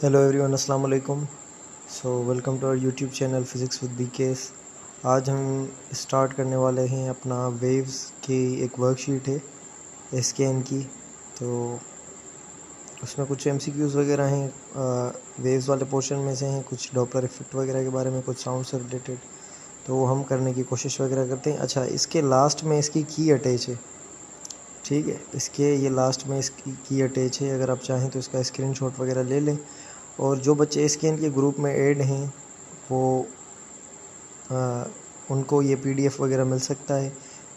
Hello everyone, अस्सलाम वालेकुम। Welcome to our YouTube channel physics with BKS. आज हम स्टार्ट करने वाले हैं अपना वेव्स की एक वर्कशीट है एसकेएन की। तो उसमें कुछ एमसीक्यूज़ वगैरह हैं, वेव्स वाले पोर्शन में से हैं, कुछ डॉपलर इफेक्ट वगैरह के बारे में, कुछ साउंड से रिलेटेड। तो वो हम करने की कोशिश वगैरह करते हैं। अच्छा, इसके लास्ट में इसकी की अटैच है, ठीक है। इसके ये लास्ट में इसकी की अटैच है। अगर आप चाहें तो इसका स्क्रीनशॉट वगैरह ले लें। और जो बच्चे एसकेएन के ग्रुप में ऐड हैं वो उनको ये पीडीएफ वगैरह मिल सकता है,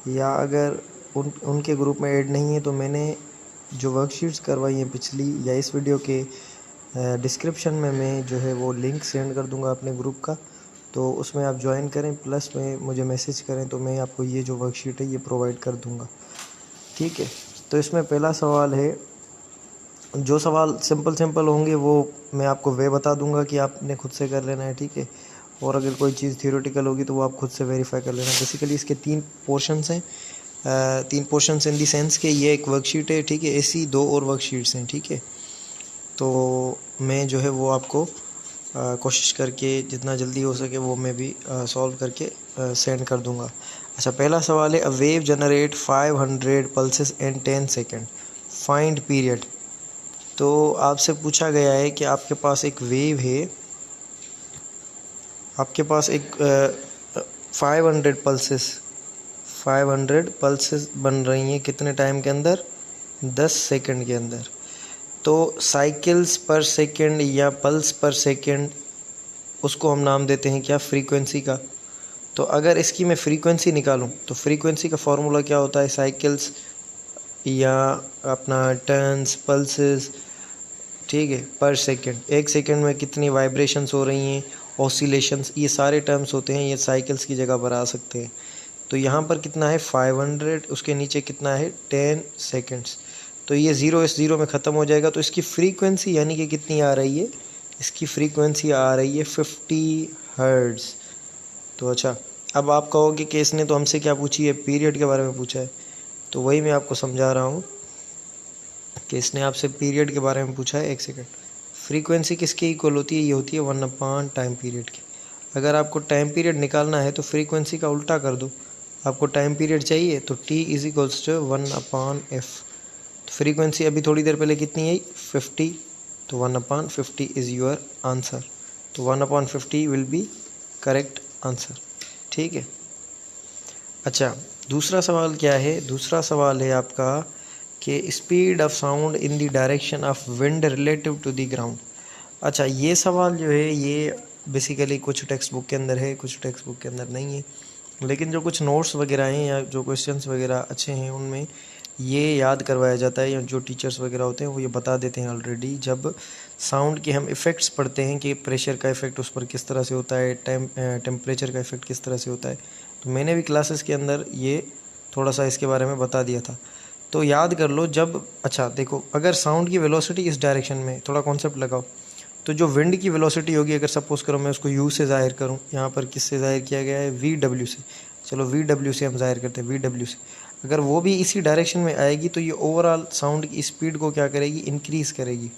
या अगर उनके ग्रुप में ऐड नहीं है तो मैंने जो वर्कशीट्स करवाई हैं पिछली या इस वीडियो के डिस्क्रिप्शन में मैं जो है वो लिंक सेंड कर दूंगा अपने ग्रुप का। तो उसमें आप ज्वाइन करें, प्लस में मुझे मैसेज करें तो मैं आपको ये जो वर्कशीट है ये प्रोवाइड कर दूंगा, ठीक है। तो इसमें पहला सवाल है, जो सवाल सिंपल होंगे वो मैं आपको वे बता दूंगा कि आपने खुद से कर लेना है, ठीक है। और अगर कोई चीज़ थियोरेटिकल होगी तो वो आप खुद से वेरीफाई कर लेना। बेसिकली इसके तीन पोर्शंस हैं, तीन पोर्शंस इन दी सेंस के ये एक वर्कशीट है, ठीक है। ऐसी दो और वर्कशीट्स हैं, ठीक है। तो मैं जो है वो आपको कोशिश करके जितना जल्दी हो सके वो मैं भी सॉल्व करके सेंड कर दूंगा। अच्छा, पहला सवाल है, a wave generate 500 pulses in 10 second, find period. तो आपसे पूछा गया है कि आपके पास एक वेव है, आपके पास एक 500 पल्सेस बन रही हैं कितने टाइम के अंदर? 10 सेकंड के अंदर। तो साइकिल्स पर सेकंड या पल्स पर सेकंड, उसको हम नाम देते हैं क्या? फ्रीक्वेंसी का। तो अगर इसकी मैं फ्रीक्वेंसी निकालूं तो फ्रीक्वेंसी का फॉर्मूला क्या होता है? साइकिल्स या अपना टर्न्स, पल्सेस, ठीक है, पर सेकंड। एक सेकंड में कितनी वाइब्रेशंस हो रही हैं, ऑसिलेशंस, ये सारे टर्म्स होते हैं, ये साइकिल्स की जगह पर आ सकते हैं। तो यहाँ पर कितना है? 500, उसके नीचे कितना है? 10 सेकंड्स। तो ये ज़ीरो इस ज़ीरो में ख़त्म हो जाएगा। तो इसकी फ्रीक्वेंसी यानी कि कितनी आ रही है? इसकी फ्रीक्वेंसी आ रही है 50 हर्ट्ज़। तो अच्छा, अब आप कहोगे कि इसने तो हमसे क्या पूछी है? पीरियड के बारे में पूछा है। तो वही मैं आपको समझा रहा हूँ कि इसने आपसे पीरियड के बारे में पूछा है। एक सेकंड, फ्रीक्वेंसी किसके इक्वल होती है? ये होती है 1/टाइम पीरियड की। अगर आपको टाइम पीरियड निकालना है तो फ्रीक्वेंसी का उल्टा कर दो। आपको टाइम पीरियड चाहिए तो t is equals to 1/f। तो फ्रीक्वेंसी अभी थोड़ी देर पहले कितनी आई? 50। तो 1/50 इज़ योर आंसर। तो 1/50 विल बी करेक्ट आंसर, ठीक है। अच्छा, दूसरा सवाल क्या है? दूसरा सवाल है आपका कि speed of sound in the direction of wind relative to the ground. अच्छा, ये सवाल जो है ये बेसिकली कुछ टेक्स्ट बुक के अंदर है, कुछ टेक्स्ट बुक के अंदर नहीं है, लेकिन जो कुछ नोट्स वगैरह हैं या जो क्वेश्चंस वगैरह अच्छे हैं उनमें ये याद करवाया जाता है, या जो टीचर्स वगैरह होते हैं वो ये बता देते हैं ऑलरेडी। जब साउंड के हम इफ़ेक्ट्स पढ़ते हैं कि प्रेशर का इफ़ेक्ट उस पर किस तरह से होता है, टेम्परेचर का इफ़ेक्ट किस तरह से होता है, तो मैंने भी क्लासेस के अंदर ये थोड़ा सा इसके बारे में बता दिया था। तो याद कर लो जब, अच्छा देखो, अगर साउंड की वेलोसिटी इस डायरेक्शन में, थोड़ा कॉन्सेप्ट लगाओ, तो जो विंड की वेलोसिटी होगी, अगर सपोज करो मैं उसको u से ज़ाहिर करूँ, यहाँ पर किससे ज़ाहिर किया गया है? vw से। चलो vw से हम ज़ाहिर करते हैं, vw से। अगर वो भी इसी डायरेक्शन में आएगी तो ये ओवरऑल साउंड की स्पीड को क्या करेगी? इंक्रीज़ करेगी।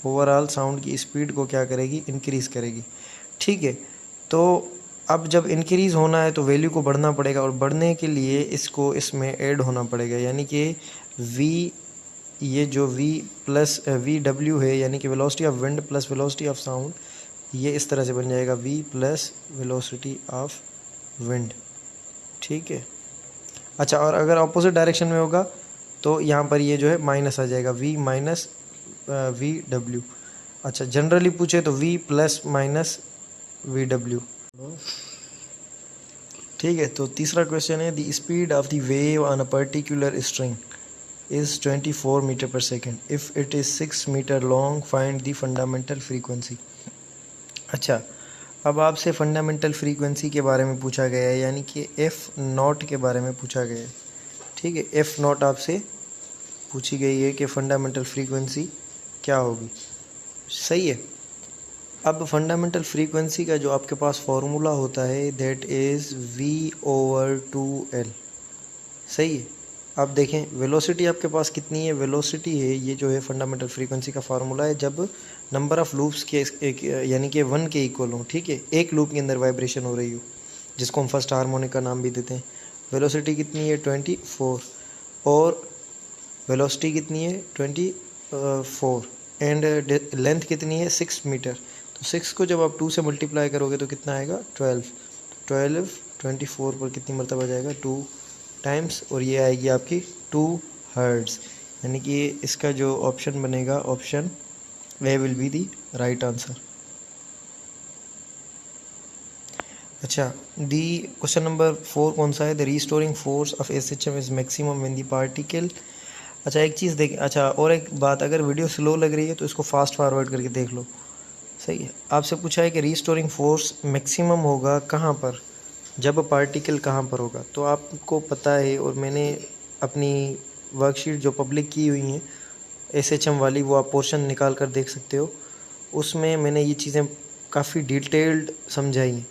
ओवरऑल साउंड की स्पीड को क्या करेगी? इंक्रीज़ करेगी, ठीक है। तो अब जब इंक्रीज़ होना है तो वैल्यू को बढ़ना पड़ेगा, और बढ़ने के लिए इसको इसमें ऐड होना पड़ेगा, यानी कि v, ये जो v प्लस vw है, यानी कि velocity of wind plus velocity of sound, ये इस तरह से बन जाएगा v plus velocity of wind, ठीक है। अच्छा, और अगर अपोजिट डायरेक्शन में होगा तो यहाँ पर ये जो है माइनस आ जाएगा, v माइनस vw। अच्छा, जनरली पूछे तो v प्लस माइनस vw, ठीक है। तो तीसरा क्वेश्चन है, the speed of the wave on a particular string is 24 meter per second. If it is 6 meter long, find the fundamental frequency. अच्छा, अब आपसे फंडामेंटल फ्रीक्वेंसी के बारे में पूछा गया है, यानी कि एफ नॉट के बारे में पूछा गया है, ठीक है। एफ नॉट आपसे पूछी गई है कि फंडामेंटल फ्रीक्वेंसी क्या होगी, सही है। अब फंडामेंटल फ्रीक्वेंसी का जो आपके पास फॉर्मूला होता है दैट इज़ v/2l, सही है। अब देखें वेलोसिटी आपके पास कितनी है, वेलोसिटी है ये जो है फंडामेंटल फ्रीक्वेंसी का फार्मूला है जब नंबर ऑफ़ लूप्स के यानी कि 1 के इक्वल हो, ठीक है, एक लूप के अंदर वाइब्रेशन हो रही हो, जिसको हम फर्स्ट हार्मोनिक का नाम भी देते हैं। वेलोसिटी कितनी है 24 और वेलोसिटी कितनी है 24 एंड लेंथ कितनी है 6 मीटर। तो 6 को जब आप 2 से मल्टीप्लाई करोगे तो कितना आएगा 12 24 पर कितनी मरतबा जाएगा 2 टाइम्स और ये आएगी आपकी 2 हर्ट्ज़। यानी कि इसका जो ऑप्शन बनेगा option A will be the right answer. अच्छा, दी क्वेश्चन नंबर 4 कौन सा है, the restoring force of SHM is maximum when the particle. अच्छा एक चीज़ देख, अच्छा और एक बात, अगर वीडियो स्लो लग रही है तो इसको फास्ट फॉरवर्ड करके देख लो, सही है। आपसे पूछा है कि रीस्टोरिंग फोर्स मैक्सिमम होगा कहाँ पर, जब पार्टिकल कहाँ पर होगा। तो आपको पता है और मैंने अपनी वर्कशीट जो पब्लिक की हुई हैं SHM वाली, वो आप पोर्शन निकाल कर देख सकते हो, उसमें मैंने ये चीज़ें काफ़ी डिटेल्ड समझाई हैं।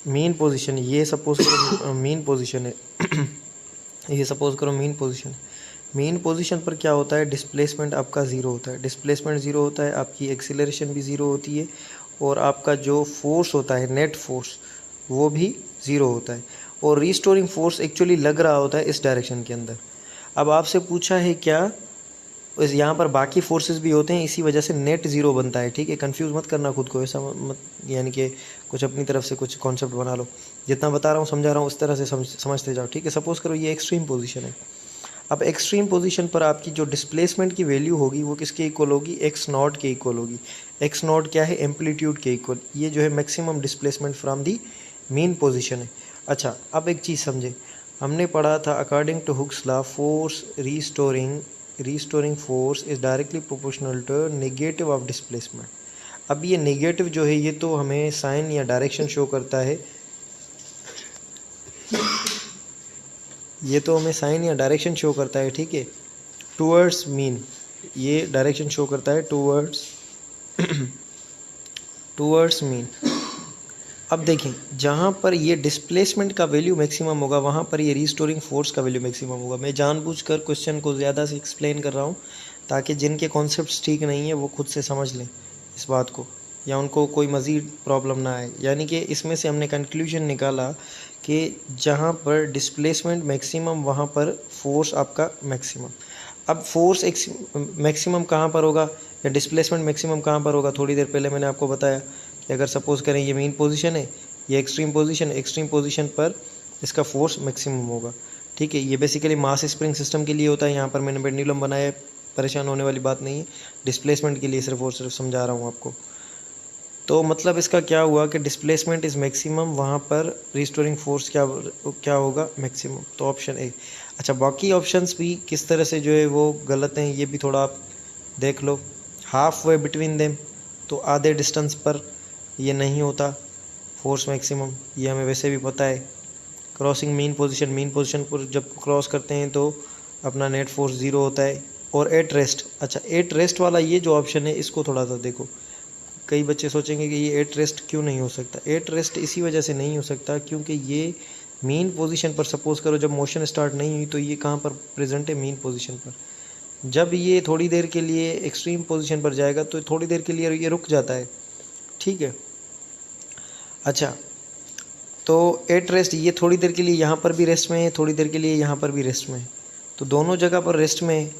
मेन पोजीशन, ये सपोज करो मेन पोजीशन है ये सपोज करो मेन पोजीशन है। मेन पोजीशन पर क्या होता है, डिस्प्लेसमेंट आपका ज़ीरो होता है, डिस्प्लेसमेंट ज़ीरो होता है, आपकी एक्सीलरेशन भी ज़ीरो होती है और आपका जो फोर्स होता है नेट फोर्स वो भी ज़ीरो होता है और रीस्टोरिंग फोर्स एक्चुअली लग रहा होता है इस डायरेक्शन के अंदर। अब आपसे पूछा है क्या, इस यहाँ पर बाकी फोर्सेस भी होते हैं, इसी वजह से नेट ज़ीरो बनता है, ठीक है। कंफ्यूज मत करना खुद को, ऐसा मत यानी कि कुछ अपनी तरफ से कुछ कॉन्सेप्ट बना लो, जितना बता रहा हूँ समझा रहा हूँ उस तरह से समझते जाओ, ठीक है। सपोज़ करो ये एक्सट्रीम पोजीशन है। अब एक्सट्रीम पोजीशन पर आपकी जो डिस्प्लेसमेंट की वैल्यू होगी वो किसके इक्वल होगी, एक्स नॉट के इक्वल होगी। एक्स नॉट क्या है, एम्पलीट्यूड के इक्वल, ये जो है maximum displacement from the mean position है। अच्छा अब एक चीज़ समझे, हमने पढ़ा था according to Hooke's law force restoring force is directly proportional to negative of displacement. अब ये नेगेटिव जो है ये तो हमें साइन या डायरेक्शन शो करता है, ये तो हमें साइन या डायरेक्शन शो करता है, ठीक है, टूवर्ड्स मीन, ये डायरेक्शन शो करता है टूवर्ड्स मीन। अब देखें जहाँ पर ये डिस्प्लेसमेंट का वैल्यू मैक्सिमम होगा वहाँ पर ये रीस्टोरिंग फोर्स का वैल्यू मैक्सिमम होगा। मैं जानबूझकर क्वेश्चन को ज़्यादा से एक्सप्लेन कर रहा हूँ ताकि जिनके कॉन्सेप्ट्स ठीक नहीं है वो खुद से समझ लें इस बात को, या उनको कोई मज़ीद प्रॉब्लम ना आए। यानी कि इसमें से हमने कंक्लूजन निकाला कि जहाँ पर डिस्प्लेसमेंट मैक्सिमम वहाँ पर फोर्स आपका मैक्सिमम। अब फोर्स मैक्सिमम कहाँ पर होगा या डिस्प्लेसमेंट मैक्सिमम कहाँ पर होगा, थोड़ी देर पहले मैंने आपको बताया कि अगर सपोज़ करें ये मेन पोजीशन है, ये एक्सट्रीम पोजीशन पर इसका फोर्स मैक्सिमम होगा, ठीक है। ये बेसिकली मास स्प्रिंग सिस्टम के लिए होता है, यहाँ पर मैंने पेंडुलम बनाया है, परेशान होने वाली बात नहीं है, डिस्प्लेसमेंट के लिए सिर्फ और सिर्फ समझा रहा हूँ आपको। तो मतलब इसका क्या हुआ कि डिस्प्लेसमेंट इज़ मैक्सिमम, वहाँ पर रिस्टोरिंग फोर्स क्या होगा मैक्सिमम, तो ऑप्शन ए। अच्छा बाकी ऑप्शंस भी किस तरह से जो है वो गलत हैं, ये भी थोड़ा आप देख लो। हाफ वे बिटवीन देम, तो आधे डिस्टेंस पर ये नहीं होता फोर्स मैक्सिमम, ये हमें वैसे भी पता है। क्रॉसिंग मेन पोजीशन पर जब क्रॉस करते हैं तो अपना नेट फोर्स ज़ीरो होता है। और एट रेस्ट, अच्छा एट रेस्ट वाला ये जो ऑप्शन है इसको थोड़ा सा देखो, कई बच्चे सोचेंगे कि ये एट रेस्ट क्यों नहीं हो सकता। एट रेस्ट इसी वजह से नहीं हो सकता क्योंकि ये मेन पोजीशन पर, सपोज़ करो जब मोशन स्टार्ट नहीं हुई तो ये कहाँ पर प्रेजेंट है, मेन पोजीशन पर। जब ये थोड़ी देर के लिए एक्सट्रीम पोजीशन पर जाएगा तो थोड़ी देर के लिए ये रुक जाता है, ठीक है। अच्छा तो एट रेस्ट, ये थोड़ी देर के लिए यहाँ पर भी रेस्ट में है, थोड़ी देर के लिए यहाँ पर भी रेस्ट में है, तो दोनों जगह पर रेस्ट में है,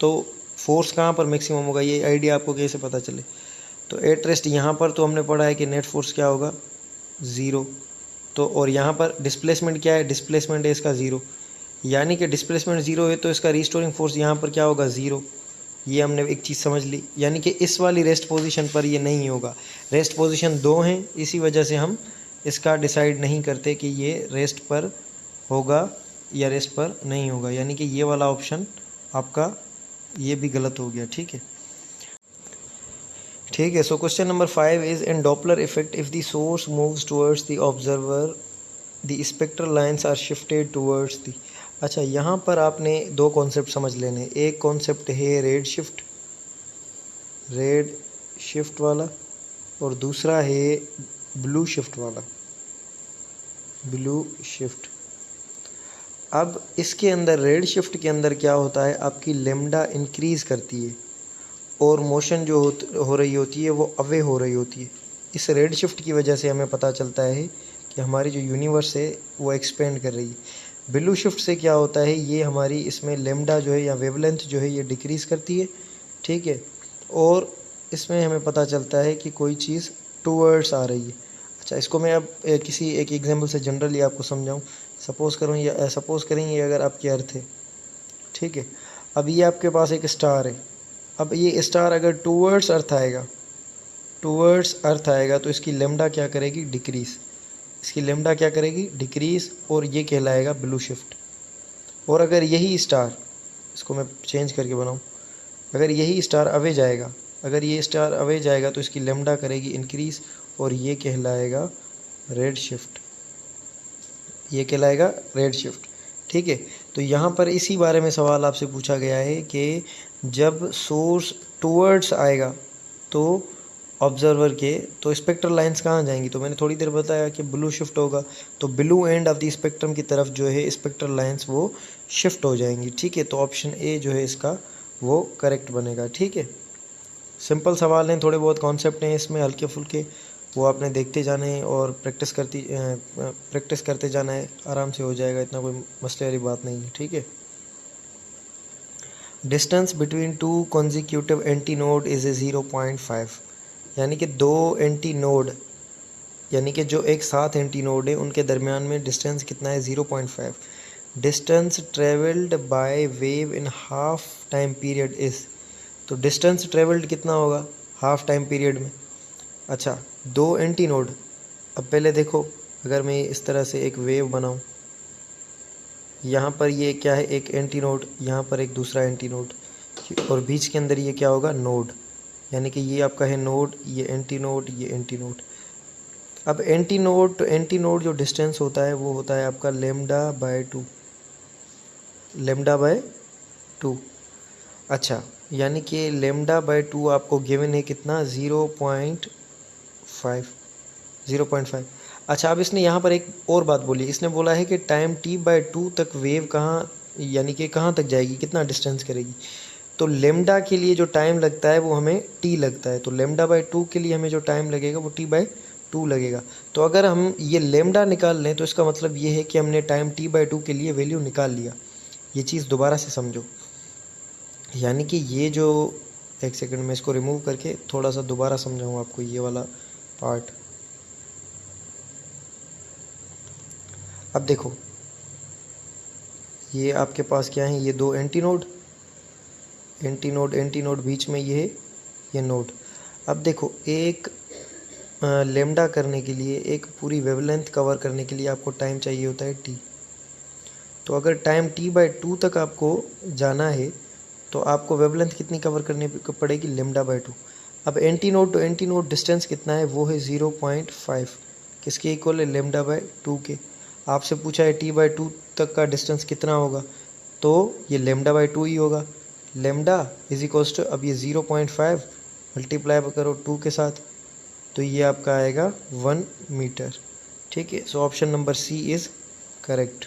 तो फोर्स कहाँ पर मैक्सिमम होगा ये आइडिया आपको कैसे पता चले। तो एट रेस्ट यहाँ पर तो हमने पढ़ा है कि नेट फोर्स क्या होगा ज़ीरो, तो और यहाँ पर डिस्प्लेसमेंट क्या है, डिस्प्लेसमेंट है इसका ज़ीरो, यानी कि डिस्प्लेसमेंट ज़ीरो है तो इसका रीस्टोरिंग फोर्स यहाँ पर क्या होगा ज़ीरो। ये हमने एक चीज़ समझ ली, यानी कि इस वाली रेस्ट पोजीशन पर ये नहीं होगा। रेस्ट पोजीशन दो हैं, इसी वजह से हम इसका डिसाइड नहीं करते कि ये रेस्ट पर होगा या रेस्ट पर नहीं होगा, यानी कि ये वाला ऑप्शन आपका ये भी गलत हो गया, ठीक है। ठीक है, so question number 5 is in Doppler effect if the source moves towards the observer the spectral lines are shifted towards the. अच्छा यहाँ पर आपने दो कॉन्सेप्ट समझ लेने, एक कॉन्सेप्ट है रेड शिफ्ट वाला और दूसरा है ब्लू शिफ्ट वाला, ब्लू शिफ्ट। अब इसके अंदर रेड शिफ्ट के अंदर क्या होता है, आपकी लेमडा इंक्रीज़ करती है और मोशन जो हो रही होती है वो अवे हो रही होती है। इस रेड शिफ्ट की वजह से हमें पता चलता है कि हमारी जो यूनिवर्स है वो एक्सपेंड कर रही है। ब्लू शिफ्ट से क्या होता है, ये हमारी इसमें लेमडा जो है या वेवलेंथ जो है ये डिक्रीज़ करती है, ठीक है, और इसमें हमें पता चलता है कि कोई चीज़ टूवर्ड्स आ रही है। अच्छा, इसको मैं अब किसी एक एग्जांपल से जनरली आपको समझाऊं। सपोज़ करें ये अगर आपकी अर्थ है, ठीक है, अब ये आपके पास एक स्टार है। अब ये स्टार अगर टूवर्ड्स अर्थ आएगा तो इसकी लेमडा क्या करेगी, डिक्रीज़। इसकी लेमडा क्या करेगी, डिक्रीज़, और ये कहलाएगा ब्लू शिफ्ट। और अगर यही स्टार, इसको मैं चेंज करके बनाऊं, अगर यही स्टार अवे जाएगा, अगर ये स्टार अवे जाएगा तो इसकी लेमडा करेगी इंक्रीज़, और ये कहलाएगा रेड शिफ्ट। ये कहलाएगा रेड शिफ्ट, ठीक है। तो यहाँ पर इसी बारे में सवाल आपसे पूछा गया है कि जब सोर्स टूवर्ड्स आएगा तो ऑब्जर्वर के, तो स्पेक्ट्रल लाइंस कहाँ जाएंगी, तो मैंने थोड़ी देर बताया कि ब्लू शिफ्ट होगा, तो blue end of the spectrum की तरफ जो है स्पेक्ट्रल लाइंस वो शिफ्ट हो जाएंगी, ठीक है। तो ऑप्शन ए जो है इसका वो करेक्ट बनेगा, ठीक है। सिंपल सवाल हैं, थोड़े बहुत कॉन्सेप्ट हैं इसमें हल्के फुल्के, वो आपने देखते जाने हैं और प्रैक्टिस करते जाना है, आराम से हो जाएगा, इतना कोई मसले वाली बात नहीं है, ठीक है। Distance between two consecutive anti node is a 0.5, यानी कि दो एंटी नोड, यानी कि जो एक साथ एंटी नोड है उनके दरमियान में डिस्टेंस कितना है, 0.5। Distance travelled by wave in half time period is, तो डिस्टेंस ट्रेवल्ड कितना होगा हाफ टाइम पीरियड में। अच्छा, दो एंटी नोड, अब पहले देखो, अगर मैं इस तरह से एक वेव बनाऊं, यहाँ पर ये क्या है, एक एंटी नोड, यहाँ पर एक दूसरा एंटी नोड, और बीच के अंदर ये क्या होगा, नोड, यानी कि ये आपका है नोड, ये एंटी नोड, ये एंटी नोड। अब antinode to antinode जो डिस्टेंस होता है वो होता है आपका लेमडा बाय 2। अच्छा, यानी कि लेमडा बाय 2 आपको गिवन है कितना, 0.5। अच्छा, अब इसने यहाँ पर एक और बात बोली, इसने बोला है कि टाइम t/2 तक वेव कहाँ, यानी कि कहाँ तक जाएगी, कितना डिस्टेंस करेगी। तो लेमडा के लिए जो टाइम लगता है वो हमें t लगता है, तो लेमडा बाय 2 के लिए हमें जो टाइम लगेगा वो t/2 लगेगा। तो अगर हम ये लेमडा निकाल लें तो इसका मतलब ये है कि हमने टाइम t/2 के लिए वैल्यू निकाल लिया। ये चीज़ दोबारा से समझो, यानी कि ये जो, एक सेकंड में इसको रिमूव करके थोड़ा सा दोबारा समझाऊँ आपको ये वाला पार्ट। अब देखो, ये आपके पास क्या है, ये दो एंटी नोड बीच में ये नोड। अब देखो, एक लेमडा करने के लिए, एक पूरी वेवलेंथ कवर करने के लिए आपको टाइम चाहिए होता है t। तो अगर टाइम t/2 तक आपको जाना है तो आपको वेवलेंथ कितनी कवर करनी पड़ेगी, लेमडा बाय 2। अब antinode to antinode distance कितना है, वो है 0.5, किसके इक्वल है, लेमडा बाय 2 के। आपसे पूछा है t/2 तक का डिस्टेंस कितना होगा, तो ये लेमडा बाय 2 ही होगा। लेमडा इज इक्वल्स टू, अब ये 0.5 मल्टीप्लाई करो 2 के साथ, तो ये आपका आएगा 1 मीटर, ठीक है। So option number C is correct.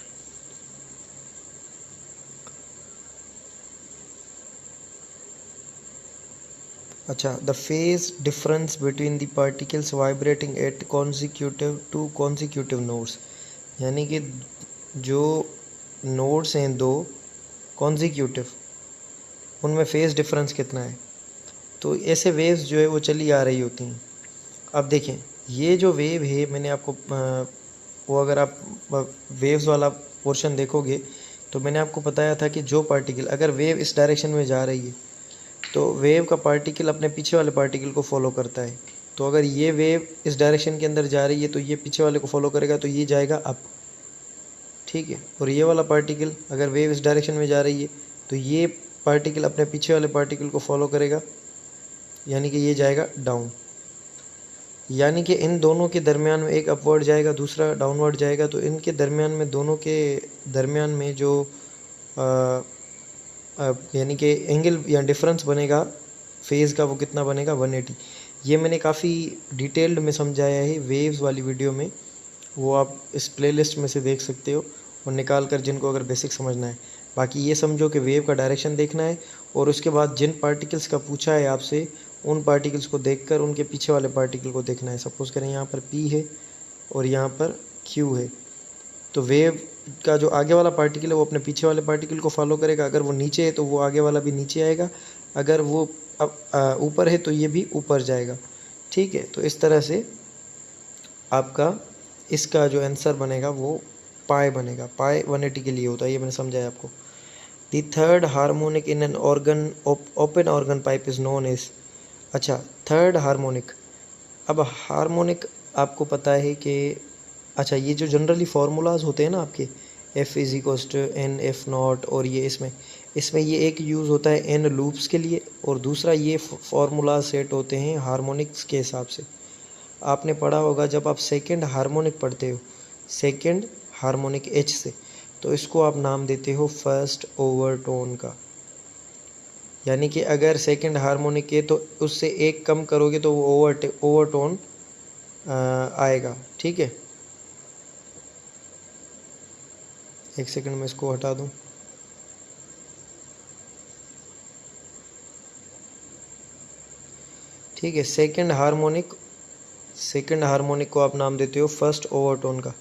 अच्छा, the phase difference between the particles vibrating at consecutive nodes, यानी कि जो नोड्स हैं दो कॉन्जिक्यूटिव, उनमें फेज डिफरेंस कितना है। तो ऐसे वेव्स जो है वो चली आ रही होती हैं। अब देखें, ये जो वेव है, मैंने आपको वो अगर आप वेव्स वाला पोर्शन देखोगे तो मैंने आपको बताया था कि जो पार्टिकल, अगर वेव इस डायरेक्शन में जा रही है तो वेव का पार्टिकल अपने पीछे वाले पार्टिकल को फॉलो करता है। तो अगर ये वेव इस डायरेक्शन के अंदर जा रही है तो ये पीछे वाले को फॉलो करेगा, तो ये जाएगा अप, ठीक है। और ये वाला पार्टिकल, अगर वेव इस डायरेक्शन में जा रही है तो ये पार्टिकल अपने पीछे वाले पार्टिकल को फॉलो करेगा, यानी कि ये जाएगा डाउन। यानी कि इन दोनों के दरमियान में एक अपवर्ड जाएगा, दूसरा डाउनवर्ड जाएगा, तो इनके दरमियान में, दोनों के दरमियान में जो यानी कि एंगल या डिफरेंस बनेगा फेज़ का, वो कितना बनेगा, 180। ये मैंने काफ़ी डिटेल्ड में समझाया है वेव्स वाली वीडियो में, वो आप इस प्लेलिस्ट में से देख सकते हो। और निकाल कर जिनको अगर बेसिक समझना है। बाकी ये समझो कि वेव का डायरेक्शन देखना है और उसके बाद जिन पार्टिकल्स का पूछा है आपसे उन पार्टिकल्स को देखकर उनके पीछे वाले पार्टिकल को देखना है। सपोज़ करें यहाँ पर P है और यहाँ पर Q है, तो वेव का जो आगे वाला पार्टिकल है वो अपने पीछे वाले पार्टिकल को फॉलो करेगा। अगर वो नीचे है तो वो आगे वाला भी नीचे आएगा, अगर वो ऊपर है तो ये भी ऊपर जाएगा। ठीक है, तो इस तरह से आपका इसका जो आंसर बनेगा वो पाई बनेगा। पाई 180 के लिए होता है, ये मैंने समझाया आपको। The third harmonic in an organ open organ pipe is known as. अच्छा, थर्ड हार्मोनिक। अब हार्मोनिक आपको पता है कि अच्छा ये जो जनरली फार्मूलाज होते हैं ना आपके F is equals to n f not, और ये इसमें ये एक यूज़ होता है एन लूप्स के लिए और दूसरा ये फार्मूला सेट होते हैं हार्मोनिक्स के हिसाब से। आपने पढ़ा होगा जब आप सेकंड हार्मोनिक पढ़ते हो, सेकंड हार्मोनिक H से, तो इसको आप नाम देते हो फर्स्ट ओवरटोन का। यानी कि अगर सेकंड हार्मोनिक है तो उससे एक कम करोगे तो वो ओवरटोन आएगा। ठीक है, एक सेकंड में इसको हटा दूं। ठीक है, सेकंड हार्मोनिक को आप नाम देते हो फर्स्ट ओवरटोन का।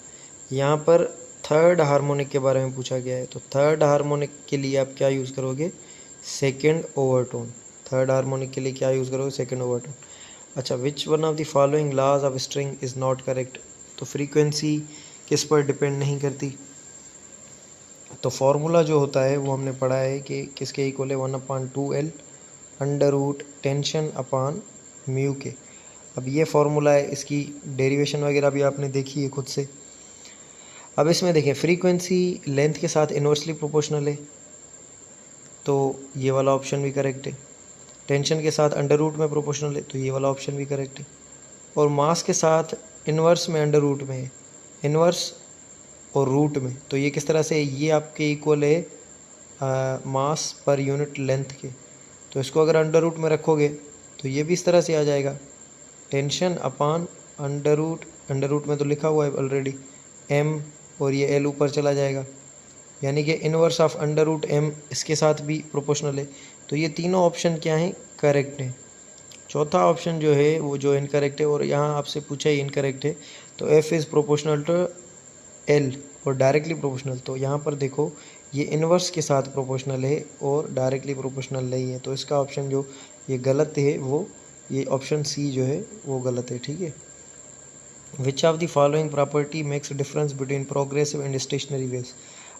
यहाँ पर थर्ड हार्मोनिक के बारे में पूछा गया है, तो थर्ड हार्मोनिक के लिए आप क्या यूज़ करोगे? Second overtone. थर्ड हार्मोनिक के लिए क्या यूज़ करोगे? Second overtone. अच्छा, which one of the following laws of string is not correct. तो फ्रीक्वेंसी किस पर डिपेंड नहीं करती। तो फॉर्मूला जो होता है वो हमने पढ़ा है कि किसके इक्वल है, 1/2L अंडर रूट टेंशन अपान म्यू के। अब ये फॉर्मूला है, इसकी डेरिवेशन वगैरह भी आपने देखी है खुद से। अब इसमें देखें, फ्रीक्वेंसी लेंथ के साथ इन्वर्सली प्रोपोर्शनल है, तो ये वाला ऑप्शन भी करेक्ट है। टेंशन के साथ अंडर रूट में प्रोपोर्शनल है, तो ये वाला ऑप्शन भी करेक्ट है। और मास के साथ इन्वर्स में अंडर रूट में है, इन्वर्स और रूट में, तो ये किस तरह से, ये आपके इक्वल है मास पर यूनिट लेंथ के। तो इसको अगर अंडर रूट में रखोगे तो ये भी इस तरह से आ जाएगा, टेंशन अपान अंडर रूट में तो लिखा हुआ है ऑलरेडी m, और ये l ऊपर चला जाएगा, यानी कि inverse of under root m इसके साथ भी प्रोपोर्शनल है। तो ये तीनों ऑप्शन क्या हैं? करेक्ट हैं। चौथा ऑप्शन जो है वो जो इनकरेक्ट है, और यहाँ आपसे पूछा ही इनकरेक्ट है, तो f is proportional to l और डायरेक्टली प्रोपोर्शनल। तो यहाँ पर देखो ये इनवर्स के साथ प्रोपोर्शनल है और डायरेक्टली प्रोपोर्शनल नहीं है, तो इसका ऑप्शन जो ये गलत है वो ये ऑप्शन सी जो है वो गलत है। ठीक है, which of the following property makes difference between progressive and stationery waves.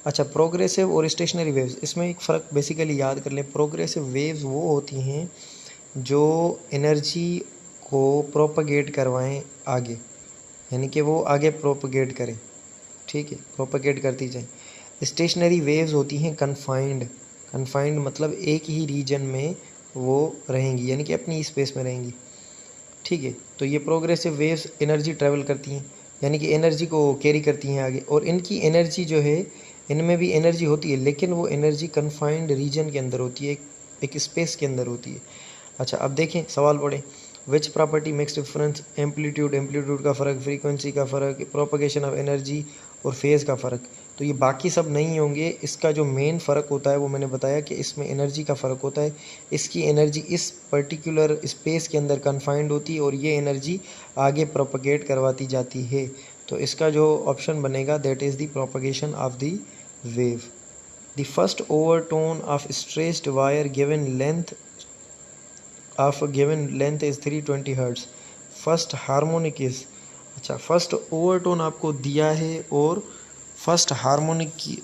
अच्छा, प्रोग्रेसिव और स्टेशनरी वेव्स, इसमें एक फ़र्क बेसिकली याद कर लें। प्रोग्रेसिव वेव्स वो होती हैं जो एनर्जी को प्रोपगेट करवाएं आगे, यानी कि वो आगे प्रोपगेट करें। ठीक है, प्रोपगेट करती जाए। स्टेशनरी वेव्स होती हैं कन्फाइंड मतलब एक ही रीजन में वो रहेंगी, यानी कि अपनी स्पेस में रहेंगी। ठीक है, तो ये प्रोग्रेसिव वेव्स एनर्जी ट्रैवल करती हैं, यानी कि एनर्जी को कैरी करती हैं आगे, और इनकी एनर्जी जो है, इनमें भी एनर्जी होती है लेकिन वो एनर्जी कन्फाइंड रीजन के अंदर होती है, एक स्पेस के अंदर होती है। अच्छा, अब देखें, सवाल पढ़ें। Which property makes difference, amplitude का फ़र्क, फ्रीक्वेंसी का फ़र्क, प्रोपगेशन ऑफ एनर्जी और फेज़ का फ़र्क। तो ये बाकी सब नहीं होंगे, इसका जो मेन फ़र्क होता है वो मैंने बताया कि इसमें एनर्जी का फ़र्क होता है। इसकी एनर्जी इस पर्टिकुलर स्पेस के अंदर कन्फाइंड होती है और ये एनर्जी आगे प्रोपगेट करवाती जाती है। तो इसका जो ऑप्शन बनेगा that is the propagation of the wave. The first overtone of stressed wire given length is 320 hertz. First harmonic is, अच्छा फर्स्ट ओवरटोन आपको दिया है और फर्स्ट हार्मोनिक की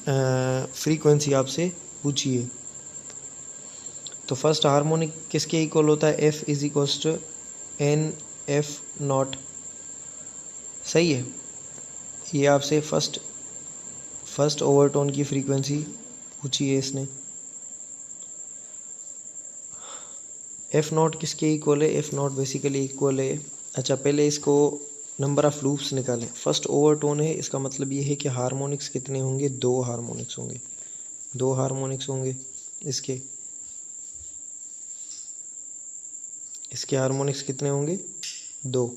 फ्रीक्वेंसी आपसे पूछी है। तो फर्स्ट हार्मोनिक किसके इक्वल होता है? F is equals to n f not. सही है, ये आपसे फर्स्ट ओवरटोन की फ्रीक्वेंसी पूछी है इसने। एफ नॉट किसके इक्वल है? एफ नॉट बेसिकली इक्वल है, अच्छा पहले इसको नंबर ऑफ़ लूप्स निकालें। फर्स्ट ओवरटोन है, इसका मतलब ये है कि हार्मोनिक्स कितने होंगे? 2 हार्मोनिक्स होंगे, 2 हार्मोनिक्स होंगे इसके हार्मोनिक्स कितने होंगे? 2,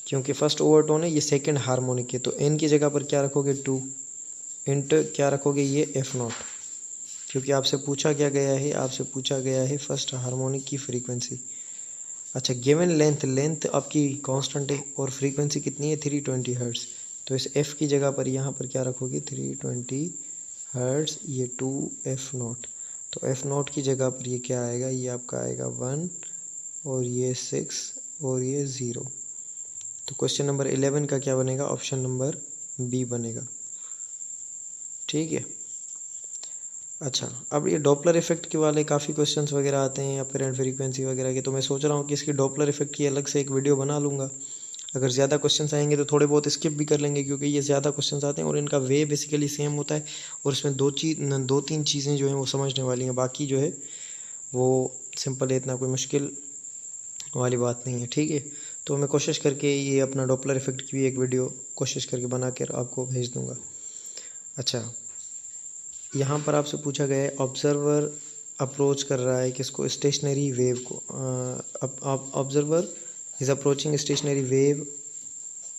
क्योंकि फर्स्ट ओवरटोन है, ये सेकंड हार्मोनिक है, तो एन की जगह पर क्या रखोगे? 2। इंटू क्या रखोगे, ये एफ नॉट, क्योंकि आपसे पूछा क्या गया है, आपसे पूछा गया है फर्स्ट हार्मोनिक की फ्रीक्वेंसी। अच्छा, गिवन लेंथ आपकी कांस्टेंट है और फ्रीक्वेंसी कितनी है 320 हर्ट्ज़। तो इस एफ़ की जगह पर यहाँ पर क्या रखोगे 320 हर्ट्ज़, ये 2f0। तो f0 की जगह पर ये क्या आएगा, ये आपका आएगा 1 और ये 6 और ये 0। तो क्वेश्चन नंबर 11 का क्या बनेगा, ऑप्शन नंबर बी बनेगा। ठीक है। अच्छा, अब ये डॉपलर इफेक्ट के वाले काफ़ी क्वेश्चंस वगैरह आते हैं अपरेंट फ्रीक्वेंसी वगैरह के, तो मैं सोच रहा हूँ कि इसकी डॉपलर इफेक्ट की अलग से एक वीडियो बना लूँगा। अगर ज़्यादा क्वेश्चंस आएंगे तो थोड़े बहुत स्किप भी कर लेंगे, क्योंकि ये ज़्यादा क्वेश्चंस आते हैं और इनका वे बेसिकली सेम होता है और इसमें दो तीन चीज़ें जो हैं वो समझने वाली हैं, बाकी जो है वो सिंपल है, इतना कोई मुश्किल वाली बात नहीं है। ठीक है, तो मैं कोशिश करके ये अपना डॉपलर इफेक्ट की भी एक वीडियो कोशिश करके बना कर आपको भेज दूँगा। अच्छा, यहाँ पर आपसे पूछा गया है ऑब्जर्वर अप्रोच कर रहा है किसको, स्टेशनरी वेव को। Observer is approaching stationary wave,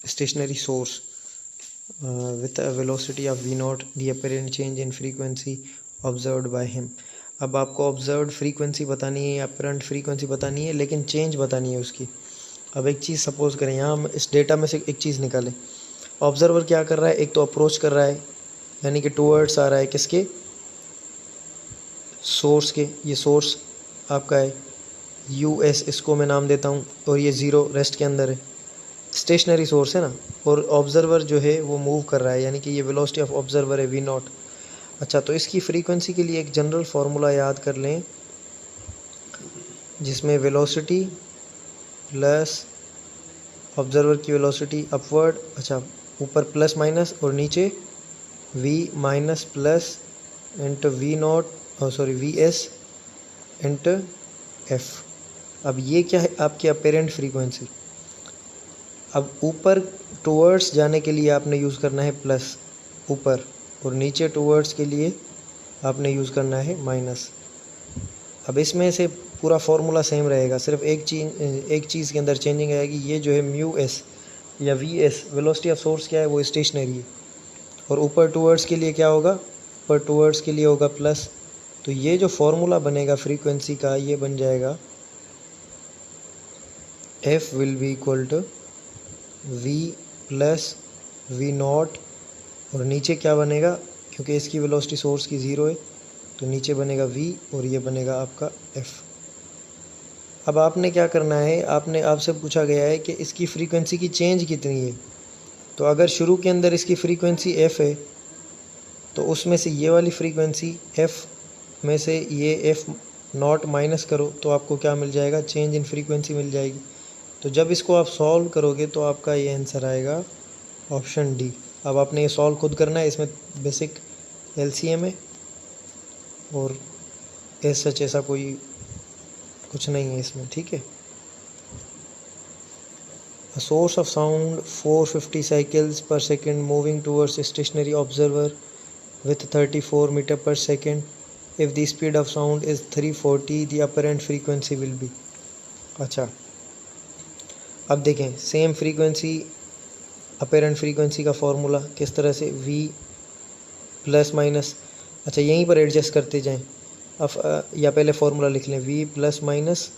stationary source with a velocity of v not, the apparent change in frequency observed by him. अब आपको ऑब्जर्व्ड फ्रीक्वेंसी बतानी है, अपरेंट फ्रीक्वेंसी बतानी है, लेकिन चेंज बतानी है उसकी। अब एक चीज़ सपोज करें, यहाँ हम इस डेटा में से एक चीज़ निकालें। ऑब्जर्वर क्या कर रहा है, एक तो अप्रोच कर रहा है, यानी कि टूवर्ड्स आ रहा है किसके, सोर्स के। ये सोर्स आपका है US, इसको मैं नाम देता हूँ, और ये 0 रेस्ट के अंदर है, स्टेशनरी सोर्स है ना। और ऑब्जर्वर जो है वो मूव कर रहा है, यानी कि ये वेलोसिटी ऑफ ऑब्जर्वर है v नॉट। अच्छा, तो इसकी फ्रीक्वेंसी के लिए एक जनरल फार्मूला याद कर लें, जिसमें वेलोसिटी प्लस ऑब्जर्वर की वेलोसिटी अपवर्ड, अच्छा ऊपर प्लस माइनस और नीचे v minus plus into v not, sorry vs into f। अब ये क्या है, आपकी अपेरेंट फ्रीक्वेंसी। अब ऊपर टूवर्ड्स जाने के लिए आपने यूज़ करना है प्लस ऊपर, और नीचे टूवर्ड्स के लिए आपने यूज़ करना है माइनस। अब इसमें से पूरा फार्मूला सेम रहेगा, सिर्फ एक चीज़ के अंदर चेंजिंग आएगी। ये जो है म्यू एस या V S, velocity of source क्या है, वो स्टेशनरी है, और ऊपर टूवर्ड्स के लिए क्या होगा, ऊपर टूवर्ड्स के लिए होगा प्लस। तो ये जो फार्मूला बनेगा फ्रीक्वेंसी का, ये बन जाएगा F will be equal to V plus V not, और नीचे क्या बनेगा, क्योंकि इसकी वेलोसिटी सोर्स की 0 है, तो नीचे बनेगा V और ये बनेगा आपका F। अब आपने क्या करना है, आपसे पूछा गया है कि इसकी फ्रीक्वेंसी की चेंज कितनी है। तो अगर शुरू के अंदर इसकी फ्रीक्वेंसी F है, तो उसमें से ये वाली फ्रीक्वेंसी F में से ये f नॉट माइनस करो, तो आपको क्या मिल जाएगा, चेंज इन फ्रीक्वेंसी मिल जाएगी। तो जब इसको आप सॉल्व करोगे तो आपका ये आंसर आएगा ऑप्शन डी। अब आपने ये सॉल्व खुद करना है, इसमें बेसिक LCM है और सच ऐसा कोई कुछ नहीं है इसमें। ठीक है, A source of sound 450 cycles per second moving towards a stationary observer with 34 meter per second. If the speed of sound is 340, the apparent frequency will be। अच्छा, अब देखें सेम फ्रीक्वेंसी, अपरेंट फ्रीक्वेंसी का formula किस तरह से, v plus minus, अच्छा यहीं पर एडजस्ट करते जाएं। अब या पहले फार्मूला लिख लें, v plus minus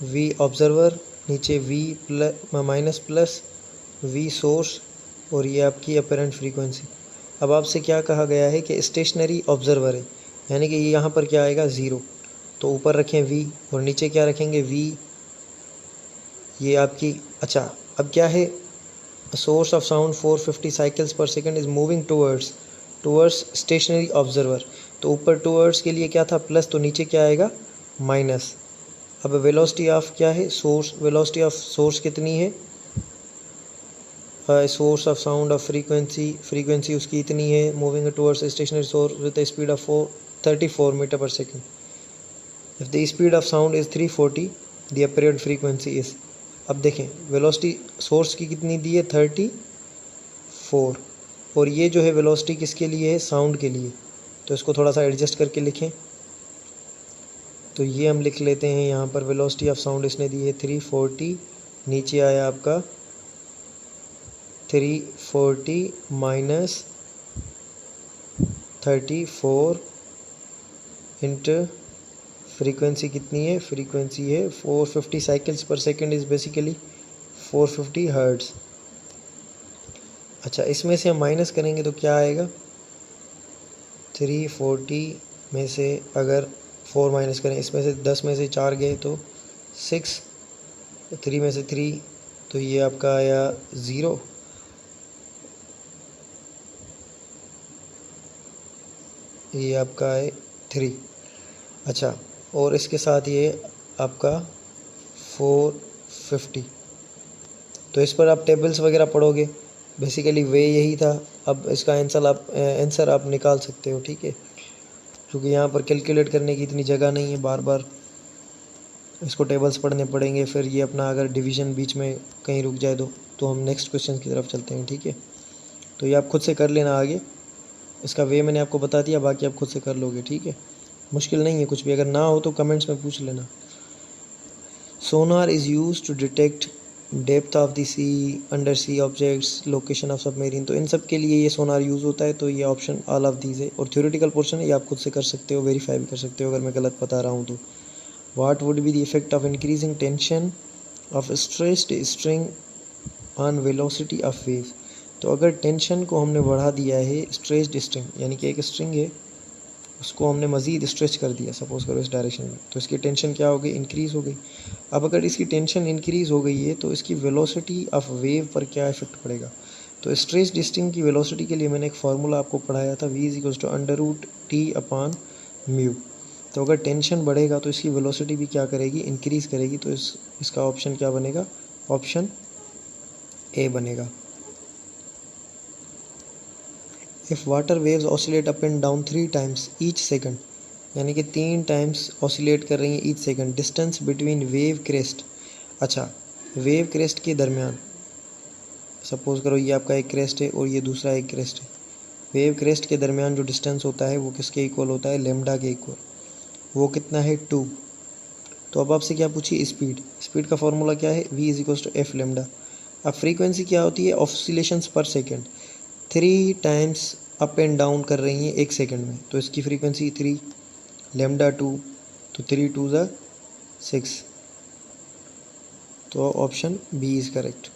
v observer, नीचे v plus minus plus v source, और ये आपकी अपरेंट फ्रीक्वेंसी। अब आपसे क्या कहा गया है कि स्टेशनरी ऑब्जर्वर है, यानी कि ये यहाँ पर क्या आएगा 0, तो ऊपर रखें v और नीचे क्या रखेंगे v, ये आपकी। अच्छा, अब क्या है, सोर्स ऑफ साउंड 450 साइकिल्स पर second is moving towards stationary observer. तो ऊपर टूवर्ड्स के लिए क्या था प्लस, तो नीचे क्या आएगा माइनस। अब वेलोसिटी ऑफ क्या है, सोर्स, वेलोसिटी ऑफ सोर्स कितनी है, source of sound of frequency उसकी इतनी है, moving towards stationary source with the speed of 34 metre पर second. If the speed of sound is 340, the apparent frequency is. अब देखें वेलोसिटी सोर्स की कितनी दी है 34, और ये जो है वेलोसिटी किसके लिए है, साउंड के लिए। तो इसको थोड़ा सा एडजस्ट करके लिखें, तो ये हम लिख लेते हैं यहाँ पर वेलोसिटी ऑफ साउंड इसने दी है 340, नीचे आया आपका 340 माइनस 34 इंटू फ्रीक्वेंसी कितनी है, फ्रीक्वेंसी है 450 साइकिल्स पर सेकेंड इज़ बेसिकली 450 हर्ट्ज़। अच्छा, इसमें से हम माइनस करेंगे तो क्या आएगा, 340 में से अगर 4 माइनस करें, इसमें से 10 में से 4 गए तो 6, 3 में से 3, तो ये आपका आया 0, ये आपका है 3। अच्छा, और इसके साथ ये आपका 450। तो इस पर आप टेबल्स वगैरह पढ़ोगे, बेसिकली वे यही था। अब इसका आंसर आप निकाल सकते हो, ठीक है, क्योंकि यहाँ पर कैलकुलेट करने की इतनी जगह नहीं है, बार बार इसको टेबल्स पढ़ने पड़ेंगे, फिर ये अपना अगर डिवीज़न बीच में कहीं रुक जाए तो हम नेक्स्ट क्वेश्चन की तरफ चलते हैं, ठीक है। तो ये आप खुद से कर लेना आगे, इसका वे मैंने आपको बता दिया, बाकी आप खुद से कर लोगे, ठीक है, मुश्किल नहीं है कुछ भी, अगर ना हो तो कमेंट्स में पूछ लेना। Sonar is use to detect depth of the sea, under sea objects, location of submarine, तो इन सब के लिए ये सोनार यूज़ होता है। तो ये ऑप्शन ऑल ऑफ दीज है, और थ्योरेटिकल पोर्शन है, ये आप खुद से कर सकते हो, वेरीफाई भी कर सकते हो अगर मैं गलत बता रहा हूँ तो। What would be the effect of increasing tension of stressed string on velocity of wave, तो अगर टेंशन को हमने बढ़ा दिया है, स्ट्रेस्ड स्ट्रिंग यानी कि एक स्ट्रिंग है उसको हमने मज़ीद स्ट्रेच कर दिया सपोज़ करो इस डायरेक्शन में, तो इसकी टेंशन क्या हो गई, इंक्रीज़ हो गई। अब अगर इसकी टेंशन इंक्रीज़ हो गई है तो इसकी वेलोसिटी ऑफ वेव पर क्या इफेक्ट पड़ेगा। तो स्ट्रेस्ड स्ट्रिंग की वेलोसिटी के लिए मैंने एक फार्मूला आपको पढ़ाया था, v=√T/μ। तो अगर टेंशन बढ़ेगा तो इसकी वेलोसिटी भी क्या करेगी, इंक्रीज़ करेगी। तो इसका ऑप्शन क्या बनेगा, ऑप्शन ए बनेगा। If water waves oscillate up and down 3 times each second, यानी कि 3 टाइम्स ऑसिलेट कर रही हैं each second, distance between wave crest, अच्छा वेव क्रेस्ट के दरमियान, सपोज़ करो ये आपका एक क्रेस्ट है और ये दूसरा एक क्रेस्ट है, वेव क्रेस्ट के दरमियान जो डिस्टेंस होता है वो किसके इक्वल होता है, लेमडा के इक्वल, वो कितना है 2। तो अब आपसे क्या पूछिए, स्पीड का फॉर्मूला क्या है, v=f लेमडा। अब फ्रीक्वेंसी क्या होती है, ऑसिलेशंस पर second, 3 times up and down कर रही हैं एक सेकंड में, तो इसकी फ्रीक्वेंसी 3, लेमडा 2, तो 3 2 ज़ा 6, तो option b is correct.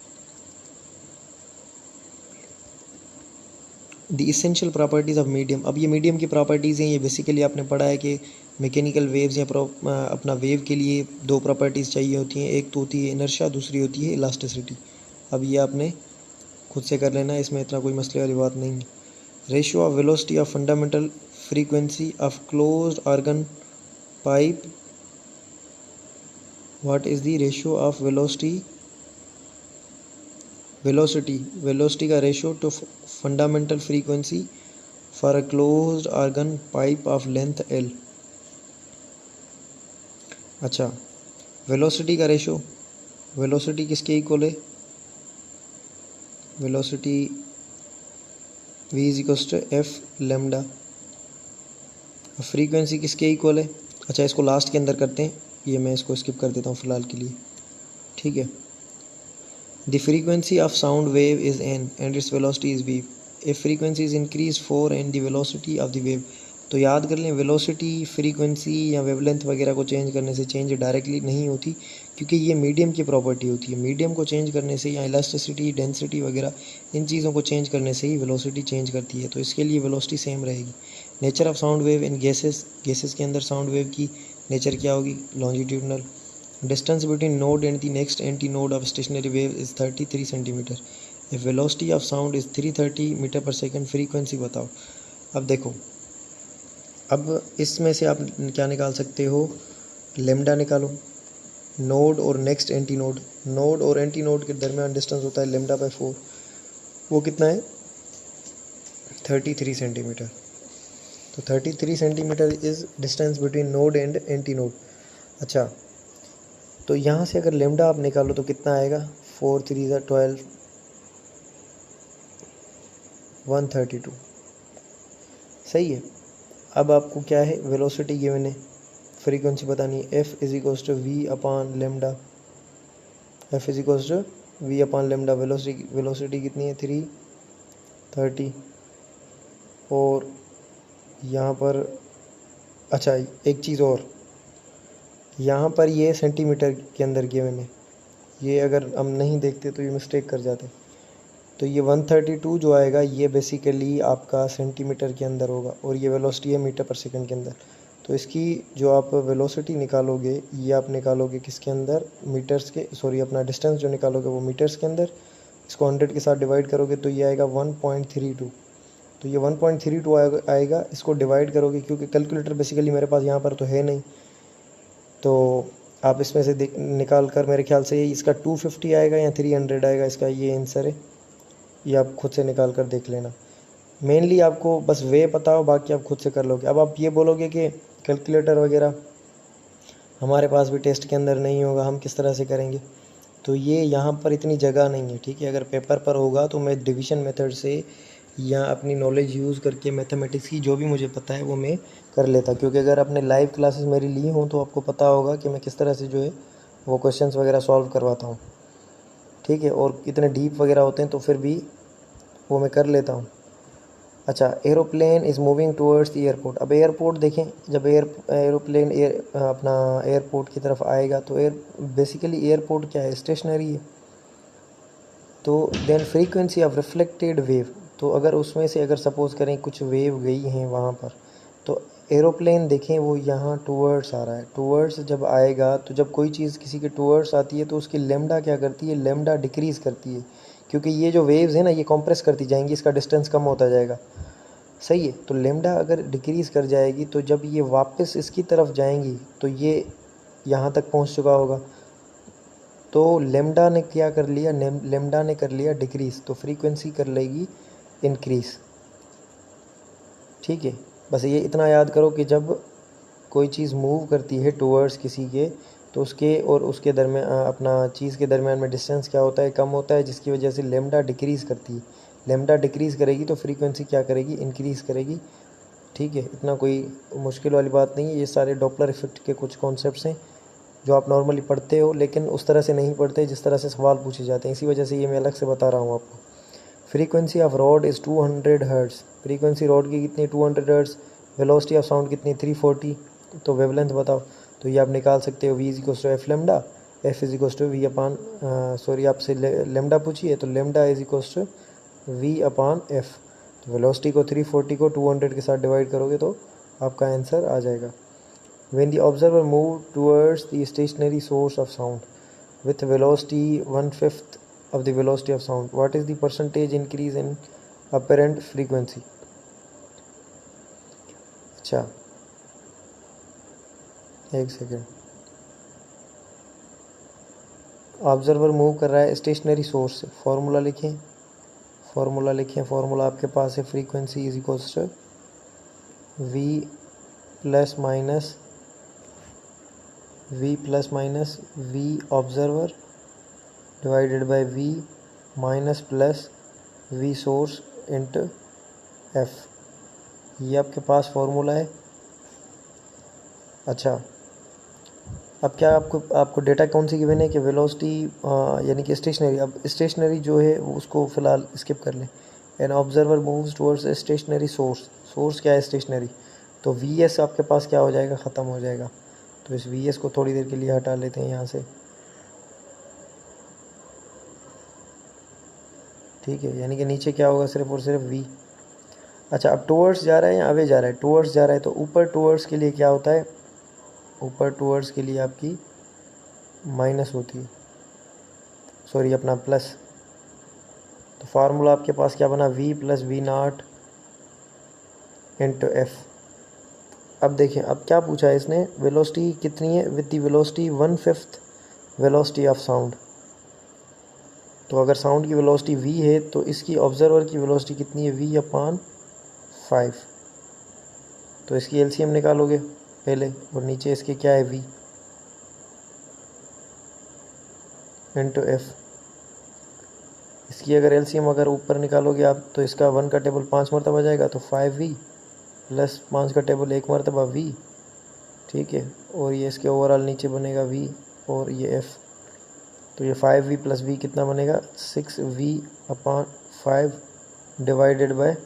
The essential properties of medium, अब ये मीडियम की प्रॉपर्टीज़ हैं, ये बेसिकली आपने पढ़ा है कि मैकेनिकल वेव्स या अपना वेव के लिए 2 प्रॉपर्टीज़ चाहिए होती हैं, एक तो होती है इनर्शिया, दूसरी होती है इलास्टिसिटी। अब ये आपने खुद से कर लेना है, इसमें इतना कोई मसले वाली बात नहीं है। Ratio of velocity of fundamental frequency of closed organ pipe, what is the ratio of velocity का ratio to fundamental frequency for a closed organ pipe of length L। अच्छा, वेलोसिटी का रेशियो, वेलोसिटी किसके equal है, velocity v=f lambda. Frequency किसके equal है, अच्छा इसको last के अंदर करते हैं, ये मैं इसको स्किप कर देता हूँ फ़िलहाल के लिए, ठीक है। The frequency of sound wave is n and its velocity is v, if frequency is increase 4 and the velocity of the wave. तो याद कर लें, वेलोसिटी फ्रीक्वेंसी या वेवलेंथ वगैरह को चेंज करने से चेंज डायरेक्टली नहीं होती, क्योंकि ये मीडियम की प्रॉपर्टी होती है। मीडियम को चेंज करने से या इलास्टिसिटी, डेंसिटी वगैरह इन चीज़ों को चेंज करने से ही वेलोसिटी चेंज करती है, तो इसके लिए वेलोसिटी सेम रहेगी। Nature of sound wave in gases, gases के अंदर साउंड वेव की नेचर क्या होगी, longitudinal. Distance between node and the next antinode of stationary wave is 33 centimetre. If velocity of sound is 330 metre पर second, frequency बताओ। अब देखो, अब इसमें से आप क्या निकाल सकते हो, लेमडा निकालो, नोड और नेक्स्ट एंटी नोड, नोड और एंटी नोड के दरमियान डिस्टेंस होता है लेमडा/4, वो कितना है 33 सेंटीमीटर। तो 33 centimetre is distance between node and anti node. अच्छा, तो यहाँ से अगर लेमडा आप निकालो तो कितना आएगा, 4 3 12, 132, सही है। अब आपको क्या है, वेलोसिटी गिवन है, फ्रीक्वेंसी बतानी है, f=v/लेमडा, f=v/लेमडा। वेलोसिटी कितनी है, 330, और यहाँ पर अच्छा एक चीज़ और, यहाँ पर ये सेंटीमीटर के अंदर गिवन है, ये अगर हम नहीं देखते तो ये मिस्टेक कर जाते। तो ये 132 जो आएगा ये बेसिकली आपका सेंटीमीटर के अंदर होगा, और ये वेलोसिटी है मीटर पर सेकंड के अंदर। तो इसकी जो आप वेलोसिटी निकालोगे ये आप निकालोगे किसके अंदर, मीटर्स के, सॉरी अपना डिस्टेंस जो निकालोगे वो मीटर्स के अंदर। इसको 100 के साथ डिवाइड करोगे तो ये आएगा 1.32। तो ये 1.32 आएगा। इसको डिवाइड करोगे, क्योंकि कैलकुलेटर बेसिकली मेरे पास यहाँ पर तो है नहीं, तो आप इसमें से निकाल कर मेरे ख्याल से इसका 250 आएगा या 300 आएगा, इसका ये आंसर है। ये आप खुद से निकाल कर देख लेना। मेनली आपको बस वे पता हो, बाकी आप खुद से कर लोगे। अब आप ये बोलोगे कि कैलकुलेटर वगैरह हमारे पास भी टेस्ट के अंदर नहीं होगा, हम किस तरह से करेंगे? तो ये यहाँ पर इतनी जगह नहीं है, ठीक है। अगर पेपर पर होगा तो मैं डिवीज़न मेथड से या अपनी नॉलेज यूज़ करके मैथमेटिक्स की जो भी मुझे पता है वो मैं कर लेता, क्योंकि अगर आपने लाइव क्लासेस मेरी ली हों तो आपको पता होगा कि मैं किस तरह से जो है वो क्वेश्चंस वगैरह सॉल्व करवाता हूँ, ठीक है। और कितने डीप वगैरह होते हैं तो फिर भी वो मैं कर लेता हूँ। अच्छा, aeroplane is moving towards the airport. अब एयरपोर्ट देखें, जब एरोप्लेन अपना एयरपोर्ट की तरफ आएगा तो बेसिकली एयरपोर्ट क्या है, स्टेशनरी है। तो then frequency of reflected wave, तो अगर उसमें से अगर सपोज़ करें कुछ वेव गई हैं वहाँ पर, तो एरोप्लेन देखें वो यहाँ टूवर्ड्स आ रहा है। टूवर्ड्स जब आएगा तो जब कोई चीज़ किसी के टूवर्ड्स आती है तो उसकी लेमडा क्या करती है, लेमडा डिक्रीज़ करती है, क्योंकि ये जो वेव्स है ना ये कंप्रेस करती जाएंगी, इसका डिस्टेंस कम होता जाएगा, सही है। तो लेमडा अगर डिक्रीज़ कर जाएगी तो जब ये वापस इसकी तरफ जाएंगी तो ये यहाँ तक पहुँच चुका होगा, तो लेमडा ने क्या कर लिया, लेमडा ने कर लिया डिक्रीज़, तो फ्रीक्वेंसी कर लेगी इंक्रीज़, ठीक है। बस ये इतना याद करो कि जब कोई चीज़ मूव करती है टूवर्ड्स किसी के, तो उसके और उसके दरमियान अपना चीज़ के दरमियान में डिस्टेंस क्या होता है, कम होता है, जिसकी वजह से लेमडा डिक्रीज़ करती है। लेमडा डिक्रीज़ करेगी तो फ्रीक्वेंसी क्या करेगी, इंक्रीज़ करेगी, ठीक है। इतना कोई मुश्किल वाली बात नहीं है, ये सारे डॉपलर इफेक्ट के कुछ कॉन्सेप्ट्स हैं जो आप नॉर्मली पढ़ते हो, लेकिन उस तरह से नहीं पढ़ते जिस तरह से सवाल पूछे जाते हैं, इसी वजह से ये मैं अलग से बता रहा हूँ आपको। Frequency of rod is 200 hertz. Frequency rod की कितनी, 200 हर्ट्ज़। वेलोसिटी ऑफ साउंड कितनी, 340। तो वेवलेंथ बताओ, तो ये आप निकाल सकते हो, v is equals to f lambda, f is equals to v upon, sorry आपसे लेमडा पूछिए तो lambda is equals to v upon f. तो वेलोसिटी को 340 को 200 के साथ डिवाइड करोगे तो आपका आंसर आ जाएगा। When the observer move towards the stationary source of sound with velocity 1/5 of the velocity of sound, what is the percentage increase in apparent frequency? अच्छा एक सेकेंड, ऑब्जर्वर मूव कर रहा है स्टेशनरी सोर्स से, formula लिखें, formula आपके पास है, frequency is equals to v plus minus v observer divided by v minus plus v source into f, ये आपके पास फार्मूला है। अच्छा, अब क्या आपको डेटा कौन सी गिवन है कि वेलोसिटी यानी कि स्टेशनरी, अब स्टेशनरी जो है उसको फ़िलहाल स्किप कर लें। An observer moves towards stationary source क्या है, स्टेशनरी, तो वी एस आपके पास क्या हो जाएगा, ख़त्म हो जाएगा। तो इस वी एस को थोड़ी देर के लिए हटा लेते हैं यहाँ से, ठीक है। यानी कि नीचे क्या होगा, सिर्फ और सिर्फ वी। अच्छा, अब टुवर्ड्स जा रहा है या अवे जा रहा है, टुवर्ड्स जा रहा है, तो ऊपर टुवर्ड्स के लिए क्या होता है, ऊपर टुवर्ड्स के लिए आपकी माइनस होती है, सॉरी अपना प्लस। तो फार्मूला आपके पास क्या बना, v plus v not into f. अब देखिए अब क्या पूछा है इसने, वेलोसिटी कितनी है, with the velocity 1/5 velocity of sound. तो अगर साउंड की वेलोसिटी v है तो इसकी ऑब्जर्वर की वेलोसिटी कितनी है, v अपान 5। तो इसकी एलसीएम निकालोगे पहले, और नीचे इसके क्या है, v इंटू एफ। इसकी अगर एलसीएम अगर ऊपर निकालोगे आप तो इसका 1 का टेबल 5 मरतबा जाएगा, तो 5v प्लस 5 का टेबल 1 मरतबा v, ठीक है। और ये इसके ओवरऑल नीचे बनेगा v और ये f। तो ये 5v प्लस v कितना बनेगा, 6v upon 5 divided by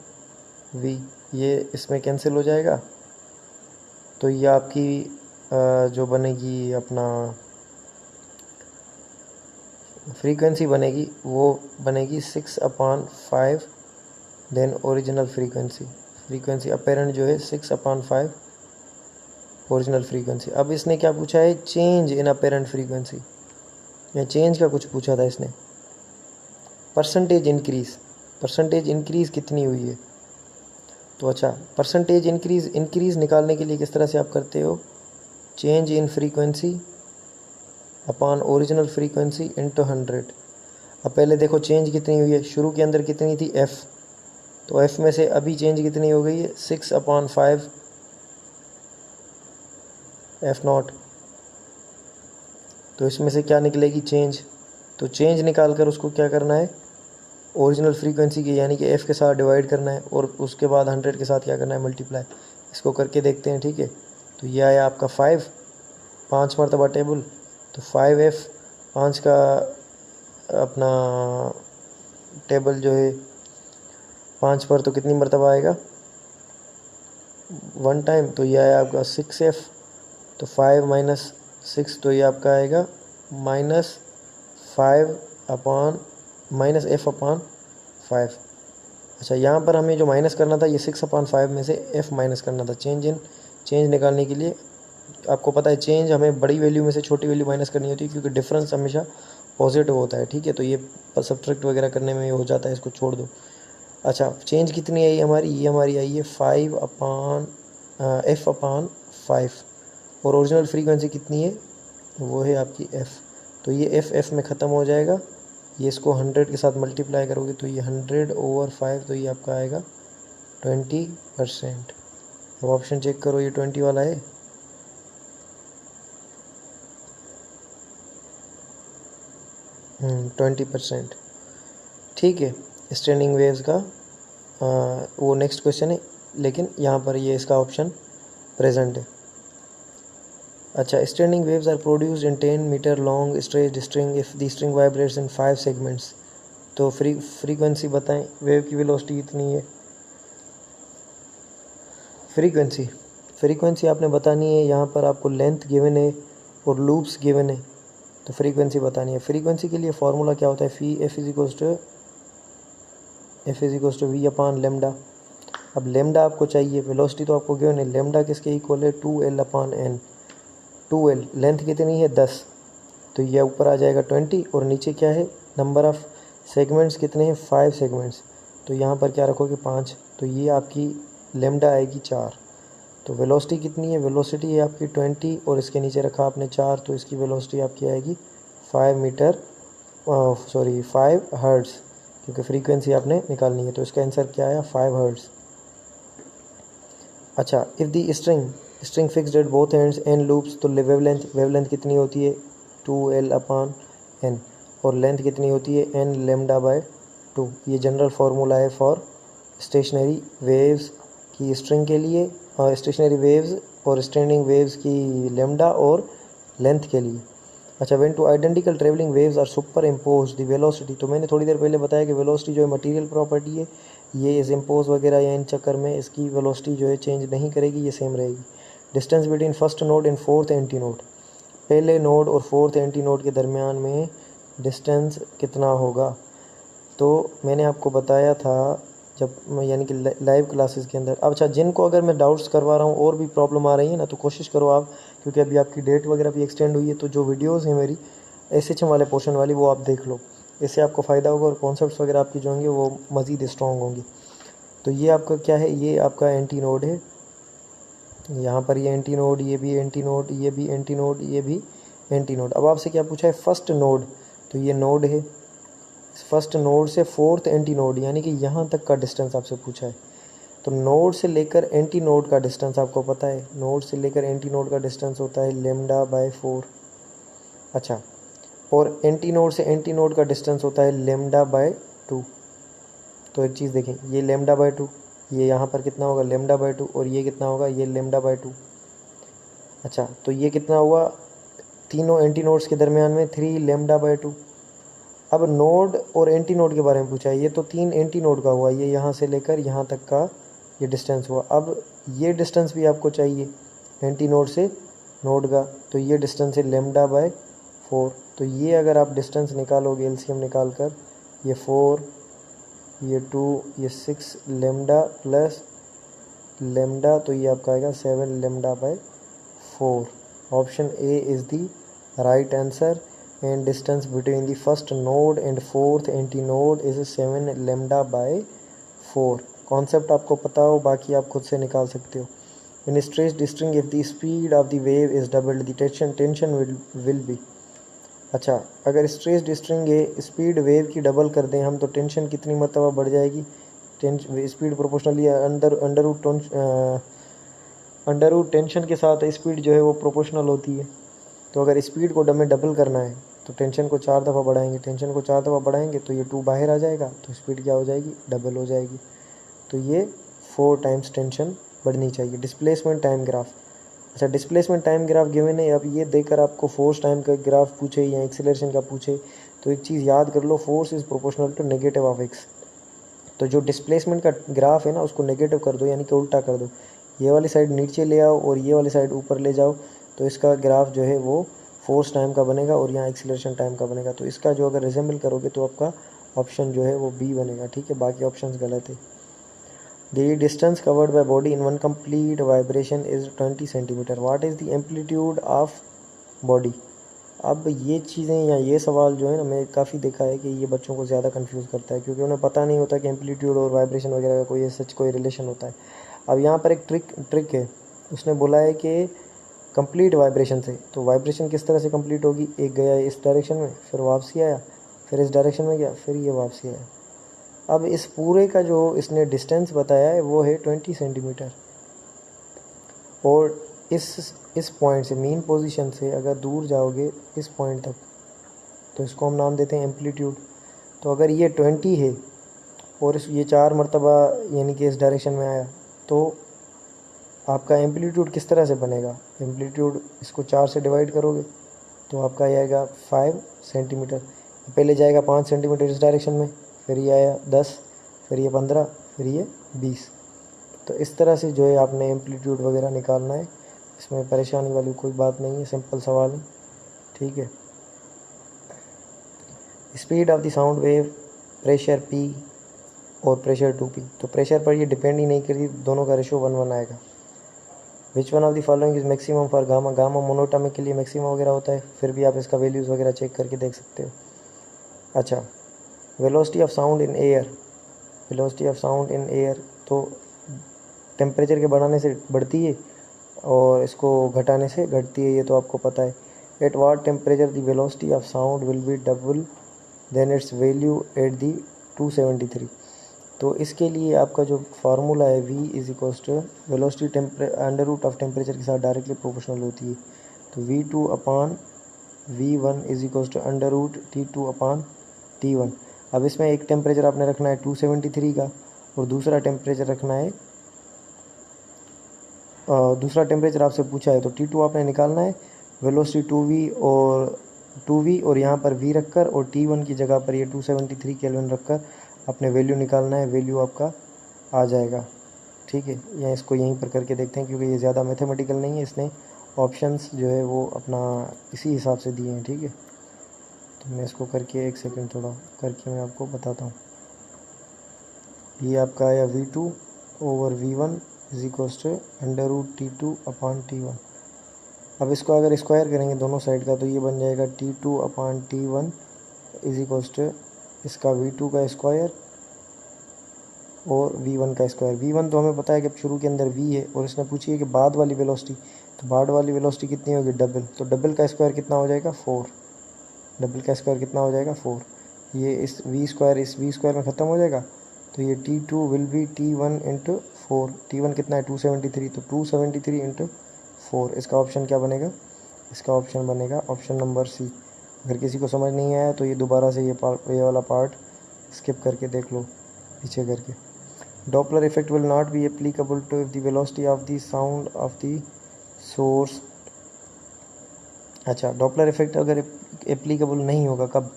v। ये इसमें कैंसिल हो जाएगा, तो ये आपकी जो बनेगी अपना फ्रीक्वेंसी बनेगी वो बनेगी 6/5 देन ओरिजिनल फ्रीक्वेंसी अपेरेंट जो है 6/5 ओरिजिनल फ्रीक्वेंसी। अब इसने क्या पूछा है, चेंज इन अपेरेंट फ्रीक्वेंसी, या चेंज का कुछ पूछा था इसने, परसेंटेज इंक्रीज़ कितनी हुई है। तो अच्छा, परसेंटेज इंक्रीज़ निकालने के लिए किस तरह से आप करते हो, change in frequency upon original frequency into 100। अब पहले देखो चेंज कितनी हुई है, शुरू के अंदर कितनी थी f, तो f में से अभी चेंज कितनी हो गई है 6/5 f0। तो इसमें से क्या निकलेगी चेंज, तो चेंज निकाल कर उसको क्या करना है, ओरिजिनल फ्रीक्वेंसी के यानी कि f के साथ डिवाइड करना है और उसके बाद 100 के साथ क्या करना है, मल्टीप्लाई। इसको करके देखते हैं, ठीक है। तो ये आया आपका 5 मरतबा टेबल, तो 5f 5 का अपना टेबल जो है 5 पर तो कितनी मरतबा आएगा, 1 टाइम, तो ये आया आपका 6f। तो 5 माइनस 6 तो ये आपका आएगा -f/5। अच्छा, यहाँ पर हमें जो माइनस करना था ये 6/5 में से f माइनस करना था। चेंज निकालने के लिए आपको पता है चेंज हमें बड़ी वैल्यू में से छोटी वैल्यू माइनस करनी होती है, क्योंकि डिफरेंस हमेशा पॉजिटिव होता है, ठीक है। तो ये सब्ट्रैक्ट वगैरह करने में हो जाता है, इसको छोड़ दो। अच्छा, चेंज कितनी आई हमारी, ये हमारी आई है f/5 और ओरिजिनल फ्रीक्वेंसी कितनी है, वो है आपकी f। तो ये f में ख़त्म हो जाएगा, ये इसको 100 के साथ मल्टीप्लाई करोगे तो ये 100/5, तो ये आपका आएगा 20%। अब ऑप्शन चेक करो, ये 20 वाला है, 20%, ठीक है। स्टैंडिंग वेव्स का वो नेक्स्ट क्वेश्चन है, लेकिन यहाँ पर ये इसका ऑप्शन प्रेजेंट है। अच्छा, standing waves are produced in 10 metre long straight string if the string vibrates in 5 segments. तो फ्रीक्वेंसी बताएं, वेव की वेलोसिटी कितनी है। फ्रीक्वेंसी आपने बतानी है, यहाँ पर आपको लेंथ गिवन है और लूप्स गिवन है, तो फ्रीक्वेंसी बतानी है। फ्रीक्वेंसी के लिए फार्मूला क्या होता है, f इज टू v/λ। अब लेमडा आपको चाहिए, वेलोसिटी तो आपको गिवन है, लेमडा किसके इक्वल है 2l/n। 2l लेंथ कितनी है 10, तो यह ऊपर आ जाएगा 20 और नीचे क्या है, नंबर ऑफ़ सेगमेंट्स कितने हैं 5 सेगमेंट्स, तो यहाँ पर क्या रखोगे 5, तो ये आपकी लेमडा आएगी 4। तो वेलोसिटी कितनी है, वेलोसिटी है आपकी 20 और इसके नीचे रखा आपने 4, तो इसकी वेलोसिटी आपकी आएगी 5 हर्ट्ज़, क्योंकि फ्रीक्वेंसी आपने निकालनी है। तो इसका आंसर क्या आया, 5 हर्ट्ज़। अच्छा, if the string fixed at both ends n loops, तो वेवलेंथ कितनी होती है 2l/n और लेंथ कितनी होती है n λ/2। ये जनरल फार्मूला है फॉर स्टेशनरी वेव्स की स्ट्रिंग के लिए, और स्टेशनरी वेव्स और स्टैंडिंग वेव्स की लेमडा और लेंथ के लिए। अच्छा, when two identical travelling waves are superimpose the velocity, तो मैंने थोड़ी देर पहले बताया कि वेलोसिटी जो है मटेरियल प्रॉपर्टी है, ये इस इम्पोज वगैरह या इन चक्कर में इसकी वेलोसिटी जो है चेंज नहीं करेगी, ये सेम रहेगी। Distance between first node and fourth anti node, पहले नोड और फोर्थ एंटी नोड के दरमियान में डिस्टेंस कितना होगा, तो मैंने आपको बताया था जब यानी कि लाइव क्लासेस के अंदर। अब अच्छा, जिनको अगर मैं डाउट्स करवा रहा हूँ और भी प्रॉब्लम आ रही है ना, तो कोशिश करो आप, क्योंकि अभी आपकी डेट वगैरह भी एक्सटेंड हुई है, तो जो वीडियोस हैं मेरी SHM वाले पोर्शन वाली वो आप देख लो, इससे आपको फ़ायदा होगा और कॉन्सेप्ट्स वगैरह आपकी जो होंगे वो मज़ीद स्ट्रॉन्ग होंगी। तो ये आपका क्या है, ये आपका एंटी नोड है, यहाँ पर ये एंटी नोड, ये भी एंटी नोड, ये भी एंटी नोड, ये भी एंटी नोड। अब आपसे क्या पूछा है, फर्स्ट नोड, तो ये नोड है, फर्स्ट नोड से फोर्थ एंटी नोड यानी कि यहाँ तक का डिस्टेंस आपसे पूछा है। तो नोड से लेकर एंटी नोड का डिस्टेंस आपको पता है, नोड से लेकर एंटी नोड का डिस्टेंस होता है λ/4। अच्छा, और एंटी नोड से एंटी नोड का डिस्टेंस होता है λ/2। तो एक चीज़ देखें, ये λ/2, ये यहाँ पर कितना होगा λ/2, और ये कितना होगा, ये λ/2। अच्छा, तो ये कितना हुआ, तीनों एंटी नोड्स के दरमियान में 3 λ/2। अब नोड और एंटी नोड के बारे में पूछा है, ये तो 3 एंटी नोड का हुआ, ये यहाँ से लेकर यहाँ तक का ये डिस्टेंस हुआ। अब ये डिस्टेंस भी आपको चाहिए एंटी नोड से नोड का, तो ये डिस्टेंस है लेमडा बाय 4। तो ये अगर आप डिस्टेंस निकालोगे एलसीएम निकाल कर, ये 4, ये 2, ये 6 लेमडा प्लस लेमडा, तो ये आपका आएगा 7 lambda by 4। Option A is the right answer and distance between the first node and fourth anti node is 7 lambda by 4। Concept आपको पता हो, बाकी आप खुद से निकाल सकते हो। In stretched string if the speed of the wave is doubled the tension will be. अच्छा, अगर स्ट्रेच्ड स्ट्रिंग है, स्पीड वेव की डबल कर दें हम, तो टेंशन कितनी मरतबा बढ़ जाएगी? Speed proportionally under root tension के साथ स्पीड जो है वो प्रोपोर्शनल होती है। तो अगर स्पीड को हमें डबल करना है तो टेंशन को 4 दफ़ा बढ़ाएंगे, टेंशन को 4 दफ़ा बढ़ाएंगे तो ये 2 बाहर आ जाएगा, तो स्पीड क्या हो जाएगी? डबल हो जाएगी। तो ये 4 टाइम्स टेंशन बढ़नी चाहिए। Displacement time graph. अच्छा, डिस्प्लेसमेंट टाइम ग्राफ गिवन है। अब ये देकर आपको फोर्स टाइम का ग्राफ पूछे या एक्सीलरेशन का पूछे तो एक चीज़ याद कर लो, force is proportional to negative of x. तो जो डिस्प्लेसमेंट का ग्राफ है ना, उसको नेगेटिव कर दो, यानी कि उल्टा कर दो। ये वाली साइड नीचे ले आओ और ये वाली साइड ऊपर ले जाओ, तो इसका ग्राफ जो है वो फोर्स टाइम का बनेगा और यहाँ एक्सीलरेशन टाइम का बनेगा। तो इसका जो अगर रिजेंबल करोगे तो आपका ऑप्शन जो है वो बी बनेगा। ठीक है, बाकी ऑप्शंस गलत है। The distance covered by body in one complete vibration is 20 centimetre. What is the amplitude of body? अब ये चीज़ें या ये सवाल जो है ना, मैं काफ़ी देखा है कि ये बच्चों को ज़्यादा कंफ्यूज करता है, क्योंकि उन्हें पता नहीं होता कि एम्पलीट्यूड और वाइब्रेशन वगैरह का कोई सच कोई रिलेशन होता है। अब यहाँ पर एक ट्रिक है। उसने बोला है कि कंप्लीट वाइब्रेशन से, तो वाइब्रेशन किस तरह से कंप्लीट होगी? एक गया इस डायरेक्शन में, फिर वापसी आया, फिर इस डायरेक्शन में गया, फिर ये वापसी आया। अब इस पूरे का जो इसने डिस्टेंस बताया है वो है 20 सेंटीमीटर। और इस पॉइंट से, मेन पोजीशन से अगर दूर जाओगे इस पॉइंट तक, तो इसको हम नाम देते हैं एम्पलीट्यूड। तो अगर ये 20 है और ये 4 मरतबा यानी कि इस डायरेक्शन में आया, तो आपका एम्पलीट्यूड किस तरह से बनेगा? एम्पलीट्यूड इसको 4 से डिवाइड करोगे तो आपका आएगा 5 सेंटीमीटर। पहले जाएगा 5 सेंटीमीटर इस डायरेक्शन में, फिर ये आया 10, फिर ये 15, फिर ये 20। तो इस तरह से जो है आपने एम्पलीट्यूड वगैरह निकालना है। इसमें परेशानी वाली कोई बात नहीं है, सिंपल सवाल है। ठीक है। Speed of the sound wave, pressure P और प्रेशर 2P। तो प्रेशर पर ये डिपेंड ही नहीं करी, दोनों का रेशो 1:1 आएगा। विच one of the following is maximum for gamma? Gamma monotonic के लिए मैक्सिमम वगैरह होता है, फिर भी आप इसका वैल्यूज़ वगैरह चेक करके देख सकते हो। अच्छा, velocity of sound in air. Velocity of sound in air तो टेम्परेचर के बढ़ाने से बढ़ती है और इसको घटाने से घटती है, ये तो आपको पता है। At what temperature the velocity of sound will be double than its value at the 273। तो इसके लिए आपका जो फार्मूला है v is equals to velocity under root of temperature के साथ डायरेक्टली प्रोपोर्शनल होती है। तो v2 upon v1 is equals to under root t2 upon t1। अब इसमें एक टेम्परेचर आपने रखना है 273 का और दूसरा टेम्परेचर रखना है दूसरा टेम्परेचर आपसे पूछा है, तो T2 आपने निकालना है। वेलोसिटी 2v और यहाँ पर v रखकर और T1 की जगह पर ये 273 केल्विन रखकर अपने वैल्यू निकालना है। वैल्यू आपका आ जाएगा। ठीक है, या इसको यहीं पर करके देखते हैं, क्योंकि ये ज़्यादा मैथमेटिकल नहीं है, इसने ऑप्शंस जो है वो अपना इसी हिसाब से दिए हैं। ठीक है, तो मैं इसको करके एक सेकंड थोड़ा करके मैं आपको बताता हूँ। ये आपका आया v2 over v1 is equals to under root T2 upon T1। अब इसको अगर स्क्वायर करेंगे दोनों साइड का, तो ये बन जाएगा T2 upon T1 is equals to इसका v2 का स्क्वायर और v1 का स्क्वायर। v1 तो हमें पता है कि शुरू के अंदर v है, और इसने पूछी है कि बाद वाली वेलोसिटी, तो बाद वाली वेलोसिटी कितनी होगी? डबल। तो डबल का स्क्वायर कितना हो जाएगा? 4। डबल का स्क्वायर कितना हो जाएगा? 4। ये इस v स्क्वायर में ख़त्म हो जाएगा, तो ये T2 will be T1 into 4। T1 कितना है? 273, तो 273 इंटू 4। इसका ऑप्शन क्या बनेगा? इसका ऑप्शन बनेगा ऑप्शन नंबर सी। अगर किसी को समझ नहीं आया तो ये दोबारा से ये वाला पार्ट स्किप करके देख लो पीछे करके। Doppler effect will not be applicable to the velocity of the sound of the source. अच्छा, डॉपलर इफेक्ट अगर एप्लीकेबल नहीं होगा कब?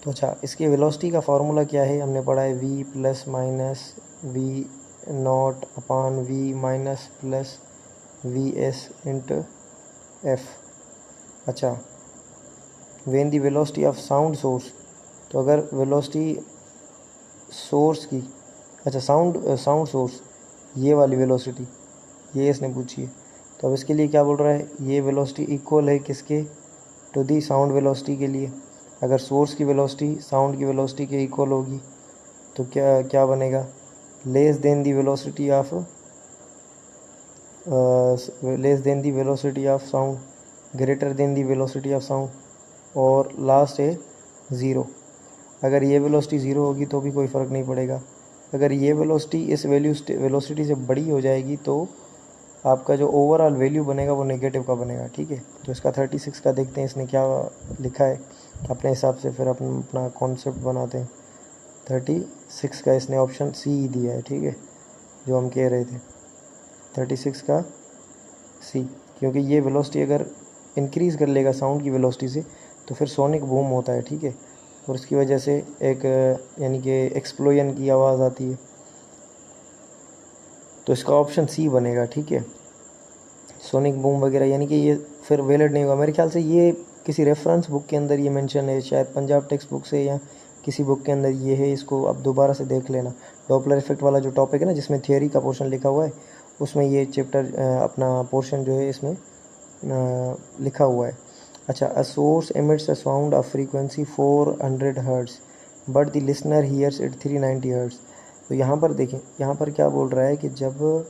तो अच्छा, इसकी वेलोसिटी का फार्मूला क्या है? हमने पढ़ा है v plus minus v not upon v minus plus v s into f. अच्छा, when the velocity of sound source, तो अगर वेलोसिटी सोर्स की, अच्छा साउंड सोर्स, ये वाली वेलोसिटी ये इसने पूछी है, तो अब इसके लिए क्या बोल रहा है, ये वेलोसिटी इक्वल है किसके, टू दी साउंड वेलोसिटी के लिए। अगर सोर्स की वेलोसिटी साउंड की वेलोसिटी के इक्वल होगी तो क्या क्या बनेगा, less than the velocity of sound, greater than the velocity of sound, और लास्ट है ज़ीरो। अगर ये वेलोसिटी ज़ीरो होगी तो भी कोई फ़र्क नहीं पड़ेगा, अगर ये वेलोसिटी इस वेलोसिटी से बड़ी हो जाएगी तो आपका जो ओवरऑल वैल्यू बनेगा वो नेगेटिव का बनेगा। ठीक है, तो इसका 36 का देखते हैं इसने क्या लिखा है, अपने हिसाब से फिर अपना कॉन्सेप्ट बनाते हैं। 36 का इसने ऑप्शन सी दिया है। ठीक है, जो हम कह रहे थे 36 का सी, क्योंकि ये वेलोसिटी अगर इंक्रीज़ कर लेगा साउंड की वेलोसिटी से तो फिर सोनिक बूम होता है। ठीक है, और उसकी वजह से एक यानी कि एक्सप्लोजन की आवाज़ आती है, तो इसका ऑप्शन सी बनेगा। ठीक है, सोनिक बूम वगैरह, यानी कि ये फिर वैलिड नहीं होगा। मेरे ख्याल से ये किसी रेफरेंस बुक के अंदर ये मेंशन है, शायद पंजाब टेक्स्ट बुक से या किसी बुक के अंदर ये है, इसको अब दोबारा से देख लेना। डॉपलर इफेक्ट वाला जो टॉपिक है ना, जिसमें थियोरी का पोर्शन लिखा हुआ है, उसमें ये चैप्टर अपना पोर्शन जो है इसमें लिखा हुआ है। अच्छा, a source emits a sound of frequency 400 hertz but the listener hears it 390 hertz. तो यहाँ पर देखें, यहाँ पर क्या बोल रहा है कि जब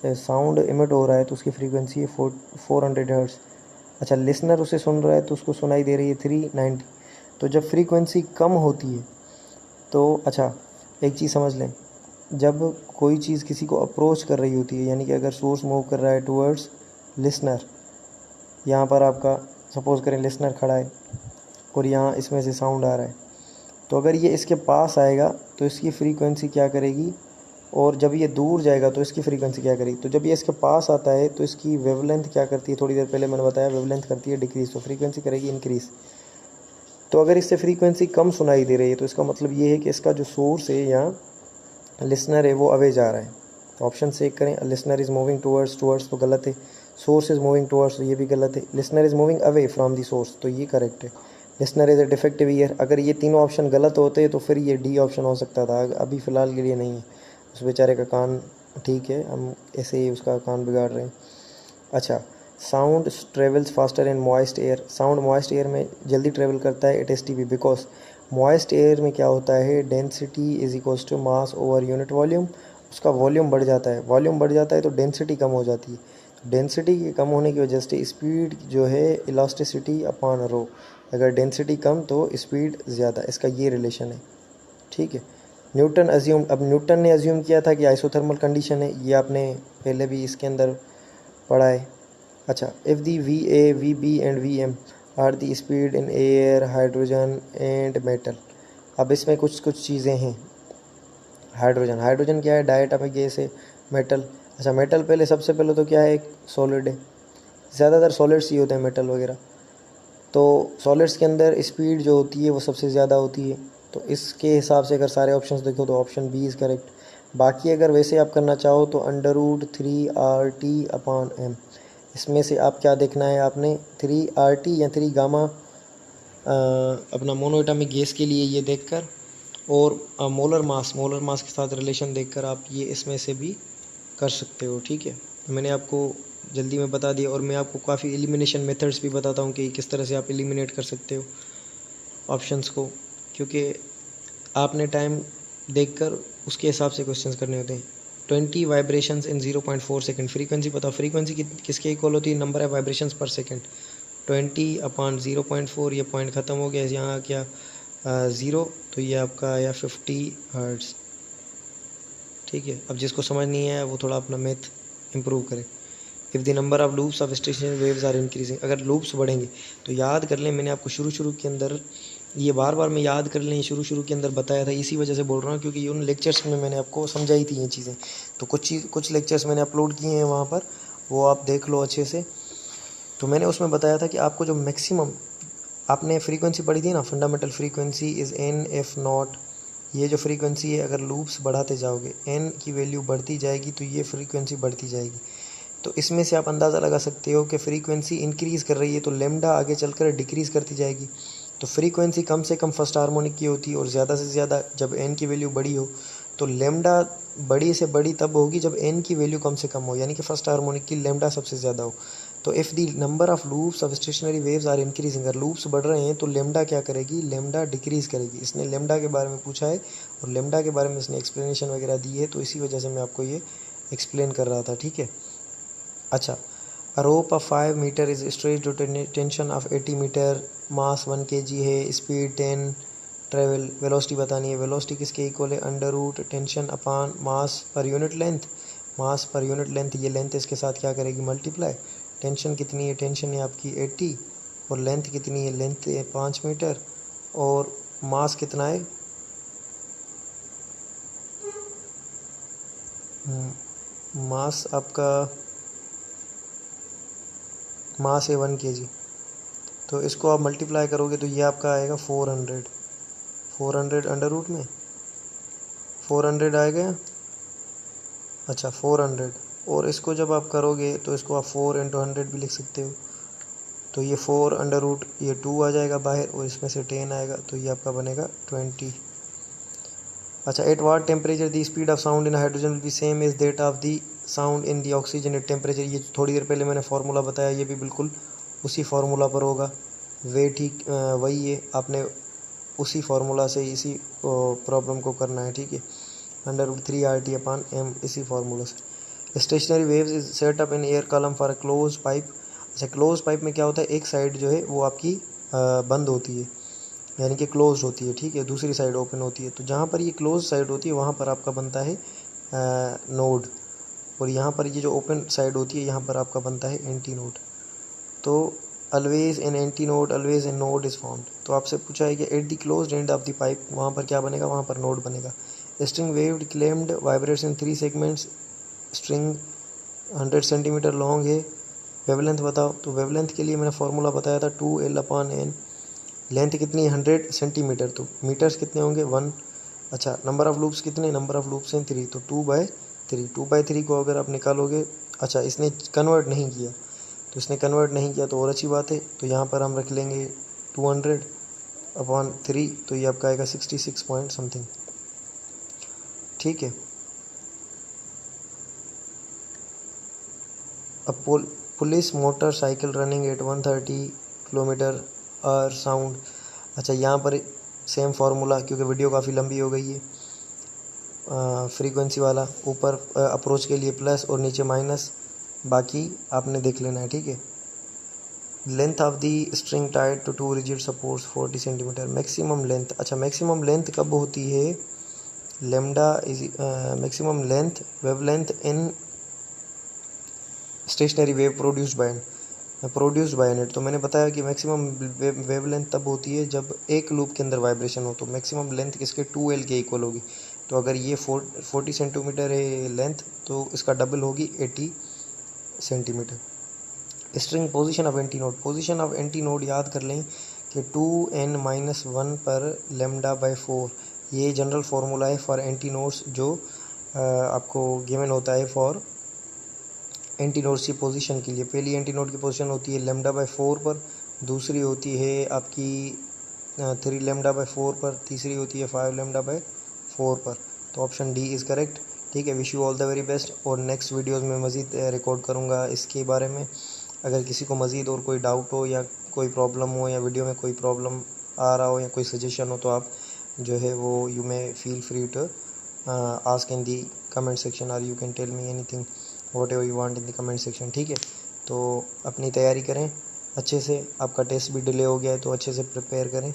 साउंड इमिट हो रहा है तो उसकी फ्रीक्वेंसी है 400 हर्ट्ज़। अच्छा, लिसनर उसे सुन रहा है तो उसको सुनाई दे रही है 390। तो जब फ्रीक्वेंसी कम होती है तो, अच्छा एक चीज़ समझ लें, जब कोई चीज़ किसी को अप्रोच कर रही होती है, यानी कि अगर सोर्स मूव कर रहा है टूवर्ड्स लिसनर, यहाँ पर आपका सपोज़ करें लिसनर खड़ा है और यहाँ इसमें से साउंड आ रहा है, तो अगर ये इसके पास आएगा तो इसकी फ्रीक्वेंसी क्या करेगी, और जब ये दूर जाएगा तो इसकी फ्रीक्वेंसी क्या करेगी। तो जब ये इसके पास आता है तो इसकी वेवलेंथ क्या करती है, थोड़ी देर पहले मैंने बताया वेवलेंथ करती है डिक्रीज़, तो फ्रीक्वेंसी करेगी इंक्रीज़। तो अगर इससे फ्रीक्वेंसी कम सुनाई दे रही है तो इसका मतलब ये है कि इसका जो सोर्स है या लिसनर है वो अवे जा रहा है। तो ऑप्शन से करें, लिसनर इज़ मूविंग टूवर्ड्स तो गलत है, सोर्स इज़ मूविंग टूवर्ड्स तो ये भी गलत है, listener is moving away from the source तो ये करेक्ट है, listener is a defective year. अगर ये तीनों ऑप्शन गलत होते तो फिर ये डी ऑप्शन हो सकता था, अभी फ़िलहाल के लिए नहीं है। उस बेचारे का कान ठीक है, हम ऐसे ही उसका कान बिगाड़ रहे हैं। अच्छा, sound travels faster in moist air, sound moist air में जल्दी ट्रेवल करता है, एटएसटीपी, बिकॉज मॉइस्ट एयर में क्या होता है, density is equals to mass over unit volume, उसका वॉल्यूम बढ़ जाता है, वॉल्यूम बढ़ जाता है तो डेंसिटी कम हो जाती है, तो डेंसिटी के कम होने की वजह से स्पीड जो है इलास्टिसिटी अपॉन रो, अगर डेंसिटी कम तो स्पीड ज़्यादा, इसका ये रिलेशन है। ठीक है, न्यूटन अज्यूम, अब न्यूटन ने अज्यूम किया था कि आइसोथर्मल कंडीशन है, ये आपने पहले भी इसके अंदर पढ़ा है। अच्छा, if the v a v b and v m are the speed in air hydrogen and metal, अब इसमें कुछ कुछ चीज़ें हैं। हाइड्रोजन क्या है, डायटोमिक गैस है, मेटल, अच्छा मेटल पहले सबसे पहले तो क्या है, एक सॉलिड है, ज़्यादातर सॉलिड्स ही होते हैं मेटल वगैरह, तो सॉलिड्स के अंदर स्पीड जो होती है वो सबसे ज़्यादा होती है, तो इसके हिसाब से अगर सारे ऑप्शंस देखो तो ऑप्शन बी इज़ करेक्ट। बाकी अगर वैसे आप करना चाहो तो √3RT/m, इसमें से आप क्या देखना है, आपने 3RT या 3 गामा अपना मोनोएटॉमिक गैस के लिए ये देखकर, और मोलर मास के साथ रिलेशन देखकर आप ये इसमें से भी कर सकते हो। ठीक है, मैंने आपको जल्दी में बता दिया, और मैं आपको काफ़ी एलिमिनेशन मेथड्स भी बताता हूँ कि किस तरह से आप एलिमिनेट कर सकते हो ऑप्शंस को, क्योंकि आपने टाइम देखकर उसके हिसाब से क्वेश्चंस करने होते हैं। 20 वाइब्रेशंस इन 0.4 सेकंड, फ्रीक्वेंसी बताओ, फ्रीक्वेंसी किसके इक्वल होती है, नंबर है वाइब्रेशंस पर सेकंड, 20/0.4, ये पॉइंट ख़त्म हो गया, यहाँ क्या 0, तो ये आपका आया 50 हर्ट्ज़। ठीक है, अब जिसको समझ नहीं आया वो थोड़ा अपना मैथ इम्प्रूव करे। If the number of loops of stationary waves are increasing, अगर लूप्स बढ़ेंगे तो याद कर लें, मैंने आपको शुरू के अंदर ये बार बार मैं याद कर लें, शुरू के अंदर बताया था, इसी वजह से बोल रहा हूँ क्योंकि उन लेक्चर्स में मैंने आपको समझाई थी ये चीज़ें, तो कुछ लेक्चर्स मैंने अपलोड किए हैं वहाँ पर, वो आप देख लो अच्छे से। तो मैंने उसमें बताया था कि आपको जो मैक्सिमम आपने फ्रीक्वेंसी पढ़ी थी ना, फंडामेंटल फ्रीक्वेंसी इज़ NF0, ये जो फ्रीक्वेंसी है, अगर लूप्स बढ़ाते जाओगे, n की वैल्यू बढ़ती जाएगी तो ये फ्रीक्वेंसी बढ़ती जाएगी। तो इसमें से आप अंदाज़ा लगा सकते हो कि फ्रीक्वेंसी इंक्रीज़ कर रही है तो लेमडा आगे चलकर डिक्रीज़ करती जाएगी। तो फ्रीक्वेंसी कम से कम फर्स्ट हार्मोनिक की होती है और ज़्यादा से ज़्यादा जब n की वैल्यू बड़ी हो तो लेमडा बड़ी से बड़ी तब होगी जब n की वैल्यू कम से कम हो, यानी कि फर्स्ट हार्मोनिक की लेमडा सबसे ज़्यादा हो। तो if the number of loops of stationary waves are increasing, अगर लूप्स बढ़ रहे हैं तो लेमडा क्या करेगी, लेमडा डिक्रीज़ करेगी। इसने लेमडा के बारे में पूछा है और लेमडा के बारे में इसने एक्सप्लेनेशन वगैरह दी है, तो इसी वजह से मैं आपको ये एक्सप्लेन कर रहा था, ठीक है। अच्छा, a rope of 5 metre is stretch to tension of 80 metre, mass 1 kg है, स्पीड 10, ट्रेवल, वेलोसिटी बतानी है। वेलोसिटी किसके इक्वल है, under root tension upon mass per unit length. मास पर यूनिट लेंथ, ये लेंथ इसके साथ क्या करेगी, मल्टीप्लाई। टेंशन कितनी है, टेंशन है आपकी 80 और लेंथ कितनी है, लेंथ है 5 मीटर और मास कितना है, मास आपका मास है 1 kg। तो इसको आप मल्टीप्लाई करोगे तो ये आपका आएगा 400 अंडर रूट में 400 आएगा। अच्छा 400, और इसको जब आप करोगे तो इसको आप 4 × 100 भी लिख सकते हो। तो ये 4 अंडर रूट, ये 2 आ जाएगा बाहर और इसमें से 10 आएगा, तो ये आपका बनेगा 20। अच्छा, eight what temperature the speed of sound in hydrogen will be same is that of the sound in the oxygen at temperature. ये थोड़ी देर पहले मैंने फार्मूला बताया, ये भी बिल्कुल उसी फार्मूला पर होगा। वे ठीक वही है, आपने उसी फार्मूला से इसी प्रॉब्लम को करना है, ठीक है। √3RT/m इसी फार्मूला से। Stationery waves is set up in air column for a close pipe. अच्छा, क्लोज पाइप में क्या होता है, एक साइड जो है वो आपकी बंद होती है, यानी कि क्लोज होती है, ठीक है, दूसरी साइड ओपन होती है। तो जहाँ पर ये क्लोज साइड होती है वहाँ पर आपका बनता है नोड, और यहाँ पर ये जो ओपन साइड होती है यहाँ पर आपका बनता है एंटी नोड। तो always in anti node, always in node is found. तो आपसे पूछा है कि at the close end of the pipe, वहाँ पर क्या बनेगा, वहाँ पर नोड बनेगा। स्ट्रिंग वेव्ड क्लेम्ड वाइब्रेट्स इन 3 सेगमेंट्स, स्ट्रिंग 100 सेंटीमीटर लॉन्ग है। वेवलेंथ बताओ, तो वेवलेंथ के लिए मैंने फार्मूला बताया था 2L/n। लेंथ कितनी, 100 सेंटीमीटर, तो मीटर्स कितने होंगे 1। अच्छा, नंबर ऑफ़ लूप्स कितने, नंबर ऑफ़ लूप्स हैं 3, तो 2/3। 2/3 को अगर आप निकालोगे, अच्छा इसने कन्वर्ट नहीं किया, तो इसने कन्वर्ट नहीं किया तो और अच्छी बात है। तो यहाँ पर हम रख लेंगे 200/3, तो ये आपका आएगा 66 पॉइंट समथिंग, ठीक है। अब police motorcycle running at 130 km/h sound. अच्छा, यहाँ पर सेम फार्मूला, क्योंकि वीडियो काफ़ी लंबी हो गई है, फ्रीक्वेंसी वाला ऊपर अप्रोच के लिए प्लस और नीचे माइनस, बाकी आपने देख लेना है, ठीक है। Length of the string tied to 2 rigid supports 40 centimetre. Maximum length, अच्छा मैक्सिमम लेंथ कब होती है, lambda is maximum length, wavelength in stationary wave produced by net. तो मैंने बताया कि मैक्सिमम वेवलेंथ तब होती है जब एक लूप के अंदर वाइब्रेशन हो, तो मैक्सिमम लेंथ किसके 2L के इक्वल होगी। तो अगर ये 40 सेंटीमीटर है लेंथ, तो इसका डबल होगी 80 centimetre. String position of anti node, position of anti node याद कर लें कि 2n-1 पर λ/4, ये जनरल फार्मूला है फॉर एंटी नोड्स, जो आपको गिवन होता है फॉर एंटी नोड्स की पोजीशन के लिए। पहली एंटी नोड की पोजीशन होती है λ/4 पर, दूसरी होती है आपकी 3 λ/4 पर, तीसरी होती है 5 λ/4 पर। तो ऑप्शन डी इज़ करेक्ट, ठीक है। Wish you all the very best, और नेक्स्ट वीडियोस में मज़ीद रिकॉर्ड करूँगा इसके बारे में। अगर किसी को मज़ीद और कोई डाउट हो या कोई प्रॉब्लम हो या वीडियो में कोई प्रॉब्लम आ रहा हो या कोई सजेशन हो, तो आप जो है वो you may feel free to ask in the comment section, और you can tell me anything whatever you want in the comment section, ठीक है। तो अपनी तैयारी करें अच्छे से, आपका टेस्ट भी डिले हो गया है तो अच्छे से प्रिपेयर करें,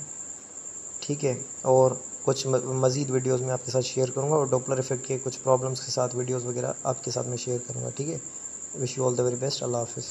ठीक है। और कुछ मज़ीद वीडियोस में आपके साथ शेयर करूंगा, और डॉपलर इफेक्ट के कुछ प्रॉब्लम्स के साथ वीडियोस वगैरह आपके साथ में शेयर करूंगा, ठीक है। Wish you all the very best, अल्लाह हाफिज़।